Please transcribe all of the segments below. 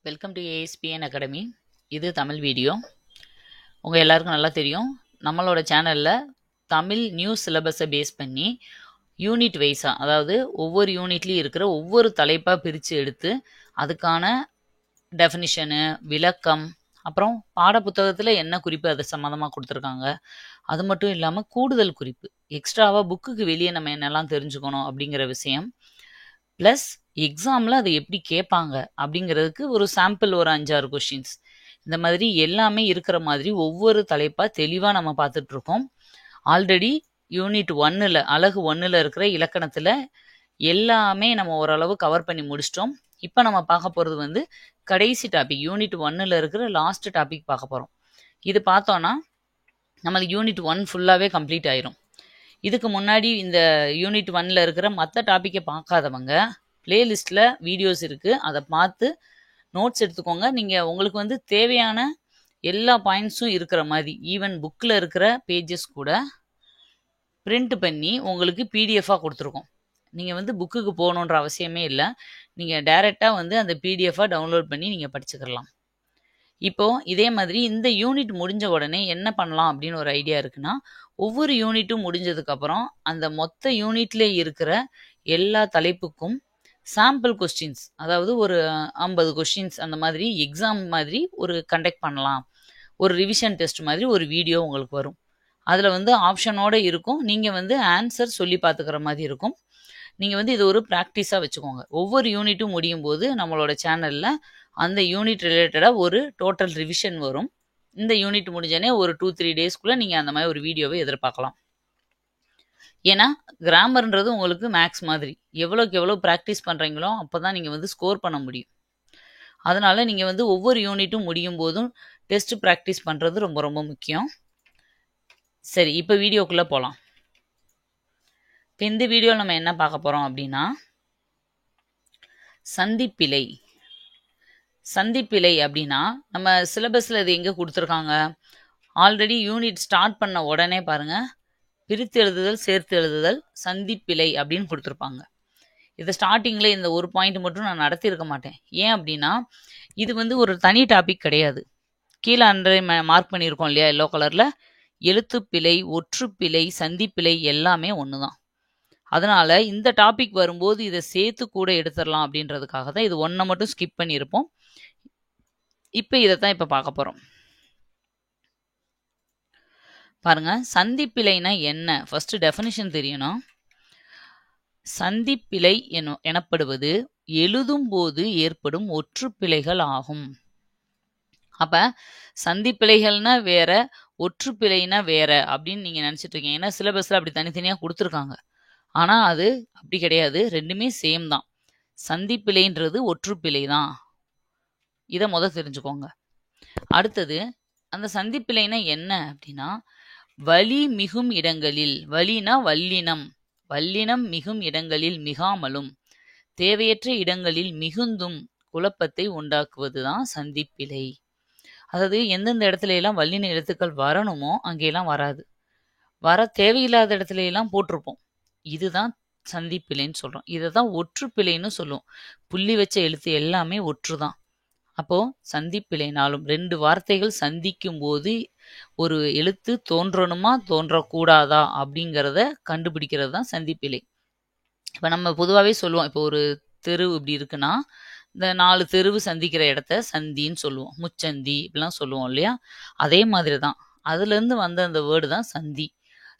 Welcome to ASPN academy. இது Tamil video. உங்கள் எல்லாருக்கும் நல்லா தெரியும், நம்மளோட சேனலில் தமிழ் நியூ சிலபஸை பேஸ் பண்ணி யூனிட் வைஸாக, அதாவது ஒவ்வொரு யூனிட்லேயும் இருக்கிற ஒவ்வொரு தலைப்பாக பிரித்து எடுத்து அதுக்கான டெஃபினிஷனு, விளக்கம், அப்புறம் பாடப்புத்தகத்தில் என்ன குறிப்பு அது சம்மந்தமாக கொடுத்துருக்காங்க, அது மட்டும் இல்லாமல் கூடுதல் குறிப்பு எக்ஸ்ட்ராவாக புக்குக்கு வெளியே நம்ம என்னெல்லாம் தெரிஞ்சுக்கணும் அப்படிங்கிற விஷயம், ப்ளஸ் எக்ஸாமில் அதை எப்படி கேட்பாங்க அப்படிங்கிறதுக்கு ஒரு சாம்பிள் ஒரு 5-6 கொஷின்ஸ், இந்த மாதிரி எல்லாமே இருக்கிற மாதிரி ஒவ்வொரு தலைப்பாக தெளிவாக நம்ம பார்த்துட்ருக்கோம். ஆல்ரெடி யூனிட் 1ல் அலகு 1ல் இருக்கிற இலக்கணத்தில் எல்லாமே நம்ம ஓரளவு கவர் பண்ணி முடிச்சிட்டோம். இப்போ நம்ம பார்க்க போகிறது கடைசி டாபிக், யூனிட் 1ல் இருக்கிற லாஸ்ட் டாபிக் பார்க்க போகிறோம். இது பார்த்தோன்னா நம்மளுக்கு யூனிட் 1 ஃபுல்லாகவே கம்ப்ளீட் ஆயிரும். இதுக்கு முன்னாடி இந்த யூனிட் 1ல் இருக்கிற மற்ற டாப்பிக்கை பார்க்காதவங்க பிளேலிஸ்ட்டில் வீடியோஸ் இருக்குது, அதை பார்த்து நோட்ஸ் எடுத்துக்கோங்க. நீங்கள் உங்களுக்கு தேவையான எல்லா பாயிண்ட்ஸும் இருக்கிற மாதிரி ஈவன் புக்கில் இருக்கிற பேஜஸ் கூட பிரிண்ட் பண்ணி உங்களுக்கு பிடிஎஃபாக கொடுத்துருக்கோம். நீங்கள் புக்குக்கு போகணுன்ற அவசியமே இல்லை, நீங்கள் டைரெக்டாக அந்த பிடிஎஃபாக டவுன்லோட் பண்ணி நீங்கள் படிச்சுக்கலாம். இப்போது இதே மாதிரி இந்த யூனிட் முடிஞ்ச உடனே என்ன பண்ணலாம் அப்படின்னு ஒரு ஐடியா இருக்குன்னா, ஒவ்வொரு யூனிட்டும் முடிஞ்சதுக்கப்புறம் அந்த மொத்த யூனிட்ல இருக்கிற எல்லா தலைப்புக்கும் சாம்பிள் கொஸ்டின்ஸ், அதாவது ஒரு 50 கொஸ்டின்ஸ் அந்த மாதிரி எக்ஸாம் மாதிரி ஒரு கண்டக்ட் பண்ணலாம். ஒரு ரிவிஷன் டெஸ்ட் மாதிரி ஒரு வீடியோ உங்களுக்கு வரும். அதில் ஆப்ஷனோடு இருக்கும், நீங்கள் ஆன்சர் சொல்லி பார்த்துக்கிற மாதிரி இருக்கும். நீங்கள் இது ஒரு ப்ராக்டிஸாக வச்சுக்கோங்க. ஒவ்வொரு யூனிட்டும் முடியும் போது நம்மளோட சேனலில் அந்த யூனிட் ரிலேட்டடாக ஒரு டோட்டல் ரிவிஷன் வரும். இந்த யூனிட் முடிஞ்சோடனே ஒரு 2-3 டேஸ்க்குள்ளே நீங்கள் அந்த மாதிரி ஒரு வீடியோவை எதிர்பார்க்கலாம். ஏன்னா கிராமர்ன்றது உங்களுக்கு மேக்ஸ் மாதிரி, எவ்வளோக்கு எவ்வளோ ப்ராக்டிஸ் பண்ணுறீங்களோ அப்போ தான் நீங்கள் ஸ்கோர் பண்ண முடியும். அதனால் நீங்கள் ஒவ்வொரு யூனிட்டும் முடியும் போதும் டெஸ்ட் ப்ராக்டிஸ் பண்ணுறது ரொம்ப ரொம்ப முக்கியம். சரி, இப்போ வீடியோக்குள்ளே போகலாம். இப்போ இந்த வீடியோவில் நம்ம என்ன பார்க்க போகிறோம் அப்படின்னா, சந்திப்பிழை. சந்திப்பிழை அப்படின்னா நம்ம சிலபஸில் இது எங்கே கொடுத்துருக்காங்க, ஆல்ரெடி யூனிட் ஸ்டார்ட் பண்ண உடனே பாருங்கள், பிரித்து எழுதுதல், சேர்த்து எழுதுதல், சந்திப்பிழை அப்படின்னு கொடுத்துருப்பாங்க. இதை ஸ்டார்டிங்கில் இந்த ஒரு பாயிண்ட் மட்டும் நான் நடத்தியிருக்க மாட்டேன். ஏன் அப்படின்னா இது ஒரு தனி டாபிக் கிடையாது. கீழே அன்றை மார்க் பண்ணியிருக்கோம் இல்லையா எல்லோ கலரில், எழுத்துப்பிழை, ஒற்றுப்பிழை, சந்திப்பிழை எல்லாமே ஒன்று தான். அதனால் இந்த டாபிக் வரும்போது இதை சேர்த்து கூட எடுத்துடலாம் அப்படின்றதுக்காக தான் இது ஒன்றை மட்டும் ஸ்கிப் பண்ணியிருப்போம். இப்போ இதைத்தான் இப்போ பார்க்க போகிறோம். பாருங்க, சந்திப்பிழைனா என்ன, ஃபர்ஸ்ட் டெஃபினிஷன் தெரியணும். சந்திப்பிழை எனப்படுவது எழுதும் போது ஏற்படும் ஒற்றுப்பிழைகள் ஆகும். அப்ப சந்திப்பிழைகள்னா வேற, ஒற்றுப்பிழைனா வேற அப்படின்னு நீங்க நினைச்சிட்டு இருக்கீங்க. ஏன்னா சிலபஸ்ல அப்படி தனித்தனியா கொடுத்துருக்காங்க. ஆனா அது அப்படி கிடையாது, ரெண்டுமே சேம் தான். சந்திப்பிழைன்றது ஒற்றுப்பிழை தான், இதை தெரிஞ்சுக்கோங்க. அடுத்தது, அந்த சந்திப்பிழைனா என்ன அப்படின்னா, வலி மிகும் இடங்களில், வலினா வல்லினம், வல்லினம் மிகும் இடங்களில் மிகாமலும், தேவையற்ற இடங்களில் மிகுந்தும் குழப்பத்தை உண்டாக்குவதுதான் சந்திப்பிழை. அதாவது எந்தெந்த இடத்துல எல்லாம் வல்லின எழுத்துக்கள் வரணுமோ அங்கெல்லாம் வராது, வர தேவையில்லாத இடத்துல எல்லாம் போட்டிருப்போம். இதுதான் சந்திப்பிழைன்னு சொல்றோம். இதை தான் ஒற்றுப்பிழைன்னு சொல்லுவோம். புள்ளி வச்ச எழுத்து எல்லாமே ஒற்று தான். அப்போ சந்திப்பிழைனாலும் ரெண்டு வார்த்தைகள் சந்திக்கும் போது ஒரு எழுத்து தோன்றணுமா தோன்றக்கூடாதா அப்படிங்கிறத கண்டுபிடிக்கிறது தான் சந்திப்பிழை. இப்போ நம்ம பொதுவாகவே சொல்லுவோம், இப்போ ஒரு தெரு இப்படி இருக்குன்னா இந்த 4 தெருவு சந்திக்கிற இடத்த சந்தின்னு சொல்லுவோம், முச்சந்தி இப்படிலாம் சொல்லுவோம் இல்லையா. அதே மாதிரி தான் அதுலேருந்து வந்த அந்த வேர்டு தான் சந்தி.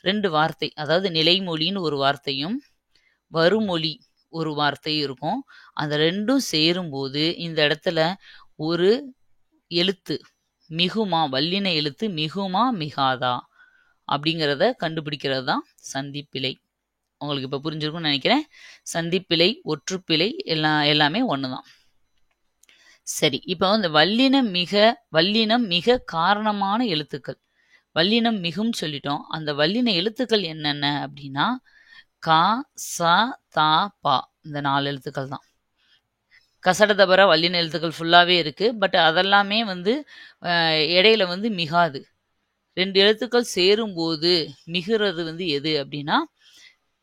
ரெண்டு வார்த்தை, அதாவது நிலைமொழின்னு ஒரு வார்த்தையும் வருமொழி ஒரு வார்த்தையும் இருக்கும். அந்த ரெண்டும் சேரும்போது இந்த இடத்துல ஒரு எழுத்து மிகுமா, வல்லின எழுத்து மிகுமா மிகாதா அப்படிங்கிறத கண்டுபிடிக்கிறது தான் சந்திப்பிழை. உங்களுக்கு இப்போ புரிஞ்சிருக்கும்னு நினைக்கிறேன். சந்திப்பிழை, ஒற்றுப்பிழை எல்லாமே ஒன்று தான். சரி, இப்போ இந்த வல்லினம் மிக காரணமான எழுத்துக்கள், வல்லினம் மிகும் சொல்லிட்டோம். அந்த வல்லின எழுத்துக்கள் என்னென்ன அப்படின்னா கா, ச, தா, பா, இந்த 4 எழுத்துக்கள் தான். கசடதபர வல்லின எழுத்துக்கள் ஃபுல்லாகவே இருக்குது. பட் அதெல்லாமே இடையில மிகாது. 2 எழுத்துக்கள் சேரும்போது மிகுறது எது அப்படின்னா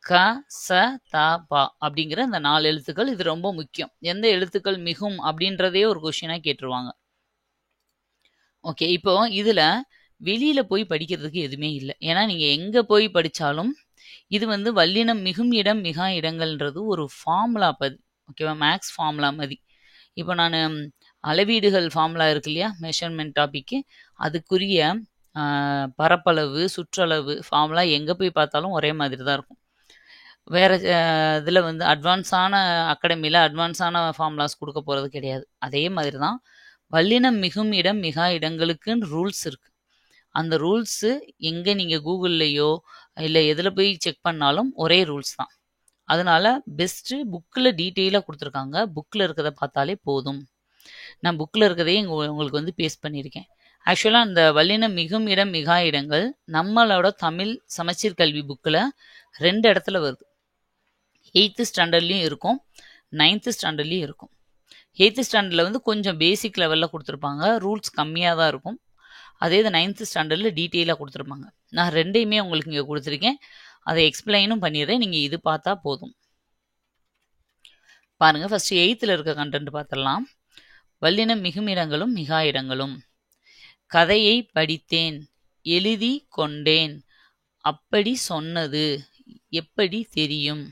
க ச த ப அப்படிங்கிற இந்த 4 எழுத்துக்கள். இது ரொம்ப முக்கியம். எந்த எழுத்துக்கள் மிகும் அப்படின்றதே ஒரு கொஸ்டினா கேட்டுருவாங்க. ஓகே. இப்போ இதுல வெளியில போய் படிக்கிறதுக்கு எதுவுமே இல்ல. ஏன்னா நீங்க எங்க போய் படிச்சாலும் இது வந்து வல்லினம் மிகும் இடம் மிகா இடங்கள்ன்றது ஒரு ஃபார்முலா ஓகேவா? மேக்ஸ் ஃபார்முலா மாரி. இப்போ நானு அளவீடுகள் ஃபார்முலா இருக்கு இல்லையா? மெஷர்மென்ட் டாபிக்கு. அதுக்குரிய பரப்பளவு, சுற்றளவு ஃபார்முலா எங்க போய் பார்த்தாலும் ஒரே மாதிரி தான் இருக்கும். வேற இதுல வந்து அட்வான்ஸான அகாடமில அட்வான்ஸான ஃபார்முலாஸ் குடுக்க போறது கிடையாது. அதே மாதிரி தான் வல்லினம் மிகும் இடம் மிகா இடங்களுக்குன்னு ரூல்ஸ் இருக்கு. அந்த ரூல்ஸு எங்க நீங்க கூகுள்லயோ இல்ல எதுல போய் செக் பண்ணாலும் ஒரே ரூல்ஸ் தான். அதனால பெஸ்ட்டு புக்ல டீட்டெயிலா குடுத்துருக்காங்க. புக்ல இருக்கிறத பார்த்தாலே போதும். நான் புக்ல இருக்கிறதையே உங்களுக்கு வந்து பேஸ்ட் பண்ணியிருக்கேன். ஆக்சுவலா அந்த வல்லினம் மிகும் இடம் மிகா இடங்கள் நம்மளோட தமிழ் சமச்சீர் கல்வி புக்ல 2 இடத்துல வருது. 8th ஸ்டாண்டர்ட்லயும் இருக்கும், 9th ஸ்டாண்டர்ட்லயும் இருக்கும். 8th ஸ்டாண்டர்ட்ல வந்து கொஞ்சம் பேசிக் லெவல்ல குடுத்துருப்பாங்க. ரூல்ஸ் கம்மியா தான் இருக்கும். அதே இது 9th ஸ்டாண்டர்ட்ல டீட்டெயிலா குடுத்துருப்பாங்க. நான் 2யுமே உங்களுக்கு இங்க குடுத்துருக்கேன். அதை எக்ஸ்பிளைனும் பண்ணிடுறேன். நீங்க இது பார்த்தா போதும். பாருங்க, ஃபர்ஸ்ட் 8th இருக்க கண்டென்ட் பார்த்துடலாம். வல்லினம் மிகும் இடங்களும் மிகா இடங்களும். கதையை படித்தேன், எழுதி கொண்டேன், அப்படி சொன்னது, எப்படி தெரியும்.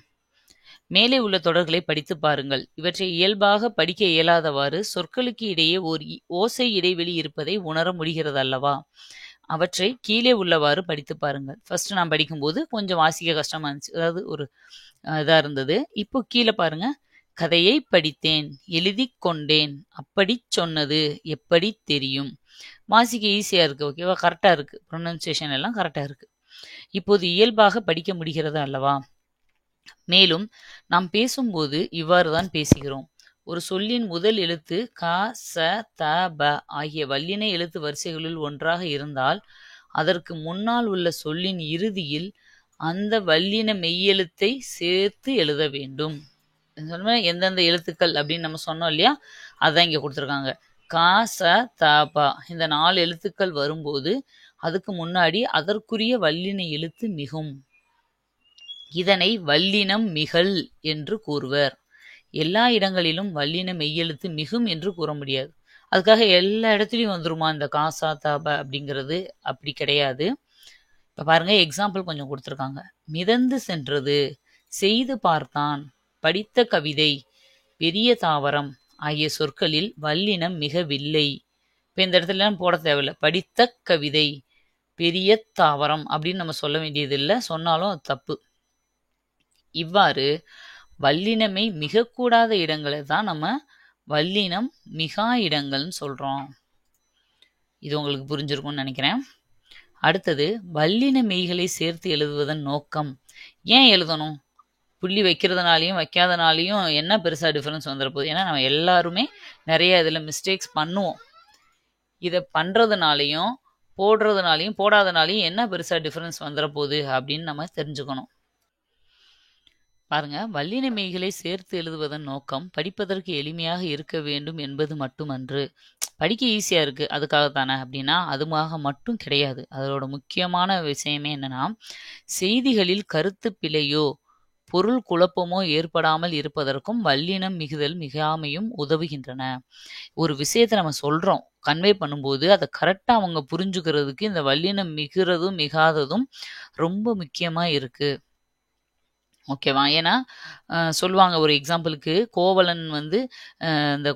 மேலே உள்ள தொடர்களை படித்து பாருங்கள். இவற்றை இயல்பாக படிக்க இயலாதவாறு சொற்களுக்கு இடையே ஓர் ஓசை இடைவெளி இருப்பதை உணர முடிகிறது அல்லவா? அவற்றை கீழே உள்ளவாறு படித்து பாருங்கள். ஃபர்ஸ்ட் நான் படிக்கும்போது கொஞ்சம் வாசிக்க கஷ்டமா இருந்துச்சு, அதாவது ஒரு இதா இருந்தது. இப்போ கீழே பாருங்க. கதையை படித்தேன், எழுதி கொண்டேன், அப்படி சொன்னது, எப்படி தெரியும். வாசிக்க ஈஸியா இருக்கு. ஓகேவா? கரெக்டா இருக்கு. ப்ரொனன்சியேஷன் எல்லாம் கரெக்டா இருக்கு. இப்போது இயல்பாக படிக்க முடிகிறது அல்லவா? மேலும் நாம் பேசும்போது இவ்வாறு தான் பேசுகிறோம். ஒரு சொல்லின் முதல் எழுத்து க ச த ப ஆகிய வல்லின எழுத்து வரிசைகளில் ஒன்றாக இருந்தால் அதற்கு முன்னால் உள்ள சொல்லின் இறுதியில் அந்த வல்லின மெய்யெழுத்தை சேர்த்து எழுத வேண்டும். எந்தெந்த எழுத்துக்கள் அப்படின்னு நம்ம சொன்னோம் இல்லையா? அதான் இங்க கொடுத்துருக்காங்க. க ச த ப இந்த 4 எழுத்துக்கள் வரும்போது அதுக்கு முன்னாடி அதற்குரிய வல்லின எழுத்து மிகும். இதனை வல்லினம் மிகல் என்று கூறுவர். எல்லா இடங்களிலும் வல்லின மெய்யெழுத்து மிகும் என்று கூற முடியாது. அதுக்காக எல்லா இடத்துலையும் வந்துருமா இந்த காசா தாப அப்படிங்கிறது? அப்படி கிடையாது. இப்போ பாருங்க, எக்ஸாம்பிள் கொஞ்சம் கொடுத்துருக்காங்க. மிதந்து சென்றது, செய்து பார்த்தான், படித்த கவிதை, பெரிய தாவரம் ஆகிய சொற்களில் வல்லினம் மிகவில்லை. இப்போ இந்த இடத்துல போட தேவையில்லை. படித்த கவிதை, பெரிய தாவரம் அப்படின்னு நம்ம சொல்ல வேண்டியது இல்லை. சொன்னாலும் அது தப்பு. இவ்வாறு வல்லினமை மிகக்கூடாத இடங்களை தான் நம்ம வல்லினம் மிகா இடங்கள்னு சொல்றோம். இது உங்களுக்கு புரிஞ்சிருக்கும்னு நினைக்கிறேன். அடுத்தது, வல்லின மெய்களை சேர்த்து எழுதுவதன் நோக்கம். ஏன் எழுதணும்? புள்ளி வைக்கிறதுனாலையும் வைக்காதனாலையும் என்ன பெருசா டிஃபரன்ஸ் வந்துட போகுது? ஏன்னா நம்ம எல்லாருமே நிறைய இதுல மிஸ்டேக்ஸ் பண்ணுவோம். இதை பண்றதுனாலையும் போடுறதுனாலையும் போடாதனாலையும் என்ன பெருசா டிஃபரன்ஸ் வந்துட போகுது அப்படின்னு நம்ம தெரிஞ்சுக்கணும். பாருங்க, வல்லின மெய்களை சேர்த்து எழுதுவதன் நோக்கம் படிப்பதற்கு எளிமையாக இருக்க வேண்டும் என்பது மட்டுமன்று. படிக்க ஈஸியா இருக்கு அதுக்காகத்தானே அப்படின்னா அதுவாக மட்டும் கிடையாது. அதோட முக்கியமான விஷயமே என்னன்னா, செய்திகளில் கருத்து பிழையோ பொருள் குழப்பமோ ஏற்படாமல் இருப்பதற்கும் வல்லினம் மிகுதல் மிகாமையும் உதவுகின்றன. ஒரு விஷயத்தை நம்ம சொல்றோம், கன்வே பண்ணும்போது அதை கரெக்டா அவங்க புரிஞ்சுக்கிறதுக்கு இந்த வல்லினம் மிகுறதும் மிகாததும் ரொம்ப முக்கியமா இருக்கு. ஓகேவா? ஏன்னா சொல்லுவாங்க, ஒரு எக்ஸாம்பிளுக்கு கோவலன் வந்து இந்த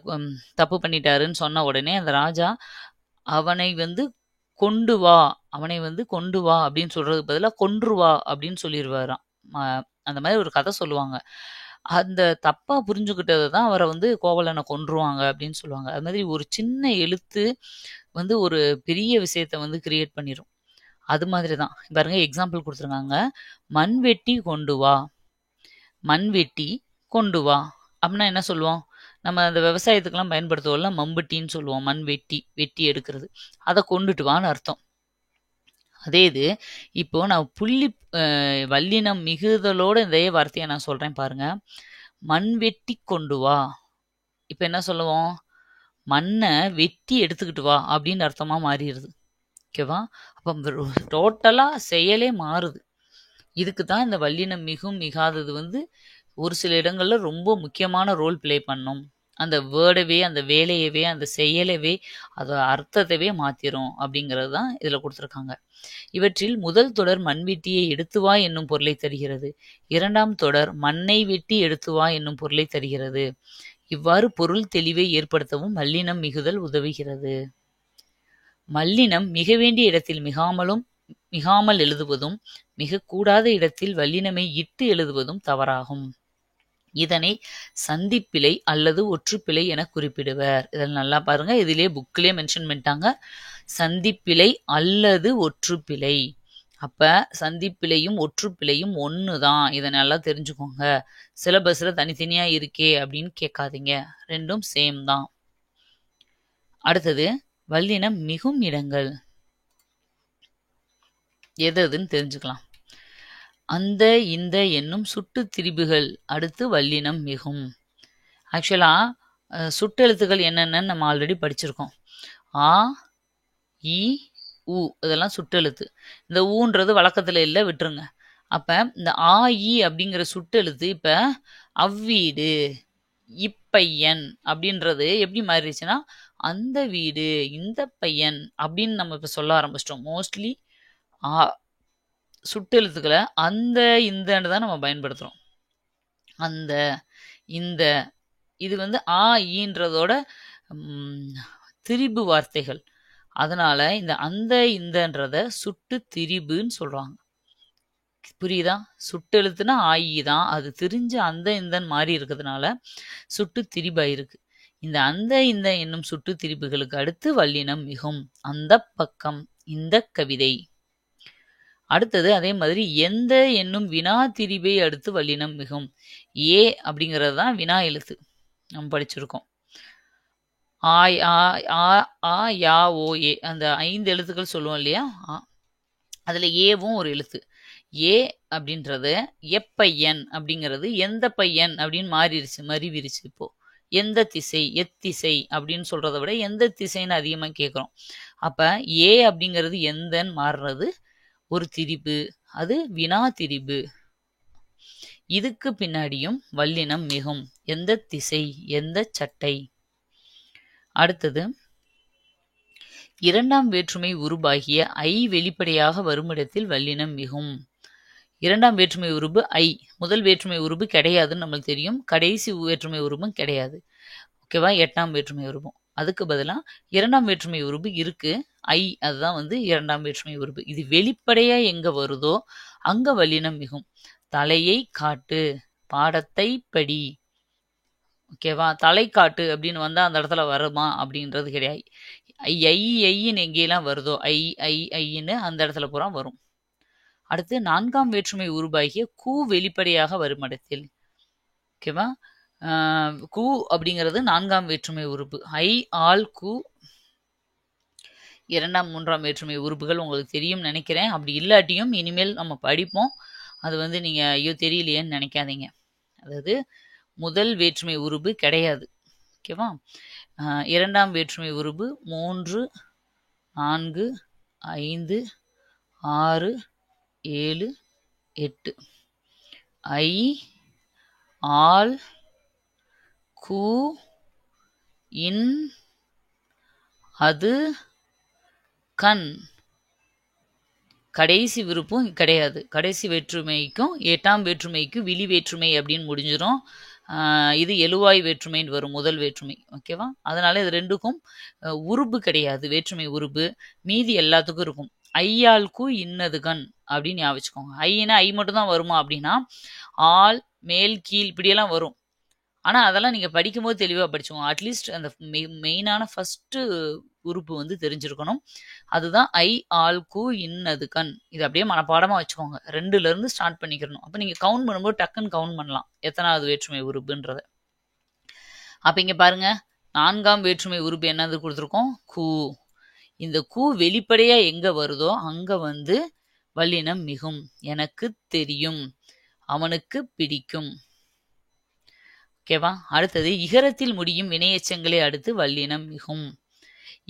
தப்பு பண்ணிட்டாருன்னு சொன்ன உடனே அந்த ராஜா அவனை வந்து கொண்டு வா அப்படின்னு சொல்றதுக்கு பதிலாக கொன்று வா அப்படின்னு சொல்லிடுவாராம். அந்த மாதிரி ஒரு கதை சொல்லுவாங்க. அந்த தப்பா புரிஞ்சுக்கிட்டதை தான் அவரை வந்து கோவலனை கொன்றுவாங்க அப்படின்னு சொல்லுவாங்க. அது மாதிரி ஒரு சின்ன எழுத்து வந்து ஒரு பெரிய விஷயத்த வந்து கிரியேட் பண்ணிடும். அது மாதிரி தான் பாருங்க, எக்ஸாம்பிள் கொடுத்துருக்காங்க. மண்வெட்டி கொண்டு வா, மண்வெட்டி கொண்டு வா அப்படின்னா என்ன சொல்லுவோம்? நம்ம அந்த விவசாயத்துக்கெல்லாம் பயன்படுத்துவோம்ல, மம்பட்டின்னு சொல்லுவோம். மண் வெட்டி எடுக்கிறது, அதை கொண்டுட்டு வான்னு அர்த்தம். அதே இது இப்போ நான் புள்ளி வல்லினம் மிகுதலோட இந்த வார்த்தையை நான் சொல்றேன் பாருங்க. மண் வெட்டி கொண்டு வா. இப்ப என்ன சொல்லுவோம்? மண்ணை வெட்டி எடுத்துக்கிட்டு வா அப்படின்னு அர்த்தமா மாறிடுது. ஓகேவா? அப்ப டோட்டலா செயலே மாறுது. இதுக்கு தான் இந்த வல்லினம் மிகும் மிகாதது வந்து ஒரு சில இடங்கள்ல ரொம்ப முக்கியமான ரோல் ப்ளே பண்ணும். அந்த வேர்டவே, அந்த வேலையவே, அந்த செயலவே, அத அர்த்தத்தவே மாத்திரும் அப்படிங்கிறது தான் இதுல குடுத்துருக்காங்க. இவற்றில் முதல் தொடர் மண்வெட்டியை எடுத்து வா என்னும் பொருளை தருகிறது. 2ஆம் தொடர் மண்ணை வெட்டி எடுத்து வா என்னும் பொருளை தருகிறது. இவ்வாறு பொருள் தெளிவை ஏற்படுத்தவும் மல்லினம் மிகுதல் உதவுகிறது. மல்லினம் மிக வேண்டிய இடத்தில் மிகாமல் எழுதுவதும் மிகக்கூடாத இடத்தில் வல்லினமை இட்டு எழுதுவதும் தவறாகும். இதனை சந்திப்பிழை அல்லது ஒற்றுப்பிழை என குறிப்பிடுவர். இதில் நல்லா பாருங்க, இதிலே புக்கிலே மென்ஷன் பண்ணிட்டாங்க, சந்திப்பிழை அல்லது ஒற்றுப்பிழை. அப்ப சந்திப்பிழையும் ஒற்றுப்பிழையும் ஒண்ணுதான், இதை நல்லா தெரிஞ்சுக்கோங்க. சிலபஸ்ல தனித்தனியா இருக்கே அப்படின்னு கேட்காதீங்க, ரெண்டும் சேம் தான். அடுத்தது வல்லினம் மிகும் இடங்கள் எதுன்னு தெரிஞ்சுக்கலாம். அந்த இந்த என்னும் சுட்டு திரிபுகள் அடுத்து வல்லினம் மிகும். ஆக்சுவலா சுட்டெழுத்துக்கள் என்னென்னு நம்ம ஆல்ரெடி படிச்சிருக்கோம். ஆ, இ, உ இதெல்லாம் சுட்டெழுத்து. இந்த ஊன்றது வழக்கத்துல இல்லை, விட்டுருங்க. அப்ப இந்த ஆ, இ அப்படிங்கிற சுட்டெழுத்து இப்ப அவ்வீடு, இப்பையன் அப்படின்றது எப்படி மாறிடுச்சுன்னா அந்த வீடு, இந்த பையன் அப்படின்னு நம்ம இப்ப சொல்ல ஆரம்பிச்சிட்டோம். மோஸ்ட்லி சுட்டெழுத்துக்களை அந்த இந்தன்னு தான் நம்ம பயன்படுத்துறோம். அந்த இந்த இது வந்து ஆ ஈன்றதோட திரிபு வார்த்தைகள். அதனால இந்த அந்த இந்தன்றத சுட்டு திரிபுன்னு சொல்றாங்க. புரியுதா? சுட்டெழுத்துனா ஆயி தான், அது திரிஞ்சு அந்த இந்தன் மாறி இருக்கிறதுனால சுட்டு திரிபா இருக்கு. இந்த அந்த இந்த என்னும் சுட்டு திரிபுகளுக்கு அடுத்து வல்லினம் மிகும். அந்த பக்கம், இந்த கவிதை. அடுத்தது அதே மாதிரி எந்த என்னும் வினா திரிபை அடுத்து வல்லினம் மிகும். ஏ அப்படிங்கிறது தான் வினா எழுத்து, நம்ம படிச்சிருக்கோம். ஆய் ஆ ஆ ஆ யா ஓ ஏ, அந்த 5 எழுத்துக்கள் சொல்லுவோம் இல்லையா, அதுல ஏவும் ஒரு எழுத்து. ஏ அப்படின்றது எப்பையன் அப்படிங்கிறது எந்த பையன் அப்படின்னு மறிவிருச்சு. இப்போ எந்த திசை, எத்திசை அப்படின்னு சொல்றதை விட எந்த திசைன்னு அதிகமா கேட்கிறோம். அப்ப ஏ அப்படிங்கிறது எந்தன்னு மாறுறது ஒரு திரிபு, அது வினா திரிபு. இதுக்கு பின்னாடியும் வல்லினம் மிகும். எந்த திசை, எந்த சட்டை. அடுத்தது 2ஆம் வேற்றுமை உருபாகிய ஐ வெளிப்படையாக வருமிடத்தில் வல்லினம் மிகும். 2ஆம் வேற்றுமை உருபு ஐ, முதல் வேற்றுமை உருபு கிடையாதுன்னு நம்மளுக்கு தெரியும், கடைசி வேற்றுமை உருபும் கிடையாது. ஓகேவா? 8ஆம் வேற்றுமை உருபும். அதுக்கு பதிலாக 2ஆம் வேற்றுமை உருபு இருக்கு, ஐ, அதுதான் வந்து 2ஆம் வேற்றுமை உருபு. இது வெளிப்படையா எங்க வருதோ அங்க வல்லினம் மிகும். தலையை காட்டு, பாடத்தை படி. ஓகேவா? தலை காட்டு அப்படின்னு வந்தா அந்த இடத்துல வருமா அப்படின்றது கிடையாது. ஐன்னு எங்கேயெல்லாம் வருதோ ஐ ஐ ஐன்னு அந்த இடத்துல பூரா வரும். அடுத்து 4ஆம் வேற்றுமை உருவாகிய கூ வெளிப்படையாக வரும் இடத்தில். ஓகேவா? கூ அப்படிங்கிறது 4ஆம் வேற்றுமை உறுப்பு. ஐ, ஆல், கூ 2ஆம் 3ஆம் வேற்றுமை உறுப்புகள் உங்களுக்கு தெரியும் நினைக்கிறேன். அப்படி இல்லாட்டியும் இனிமேல் நம்ம படிப்போம். அது வந்து நீங்க ஐயோ தெரியலையேன்னு நினைக்காதீங்க. அதாவது முதல் வேற்றுமை உறுப்பு கிடையாது. ஓகேவா? 2ஆம் வேற்றுமை உறுப்பு 3, 4, 5, 6, 7, 8. ஐ, ஆல், கூ, இன், அது, கண். கடைசி விருப்பம் கிடையாது. கடைசி வேற்றுமைக்கும் 8ஆம் வேற்றுமைக்கும் விழி வேற்றுமை அப்படின்னு முடிஞ்சிடும். இது எழுவாய் வேற்றுமைன்னு வரும், முதல் வேற்றுமை. ஓகேவா? அதனால இது ரெண்டுக்கும் உருபு கிடையாது, வேற்றுமை உருபு. மீதி எல்லாத்துக்கும் இருக்கும். ஐயாளுக்கு இன்னது கண் அப்படின்னு ஞாபகம் வச்சுக்கோங்க. ஐனா ஐ மட்டும் தான் வருமா அப்படின்னா ஆள், மேல், கீழ் இப்படியெல்லாம் வரும். ஆனா அதெல்லாம் நீங்க படிக்கும்போது தெளிவா படிச்சுக்கோங்க. அட்லீஸ்ட் அந்த மெயினான ஃபர்ஸ்ட் உறுப்பு வந்து தெரிஞ்சிருக்கணும். அதுதான் ஐ, ஆல், கூ, இன்னது கண். இது அப்படியே மனப்பாடமா வச்சுக்கோங்க. 2ல இருந்து ஸ்டார்ட் பண்ணிக்கணும். அப்ப நீங்க கவுண்ட் பண்ணும்போது டக்குன்னு கவுண்ட் பண்ணலாம் எத்தனாவது வேற்றுமை உறுப்புன்றத. அப்ப இங்க பாருங்க, 4ஆம் வேற்றுமை உறுப்பு என்னது கொடுத்துருக்கோம்? கூ. இந்த கூ வெளிப்படையா எங்க வருதோ அங்க வந்து வல்லினம் மிகும். எனக்கு தெரியும், அவனுக்கு பிடிக்கும். ஓகேவா? அடுத்தது இகரத்தில் முடியும் வினையெச்சங்களை அடுத்து வல்லினம் மிகும்.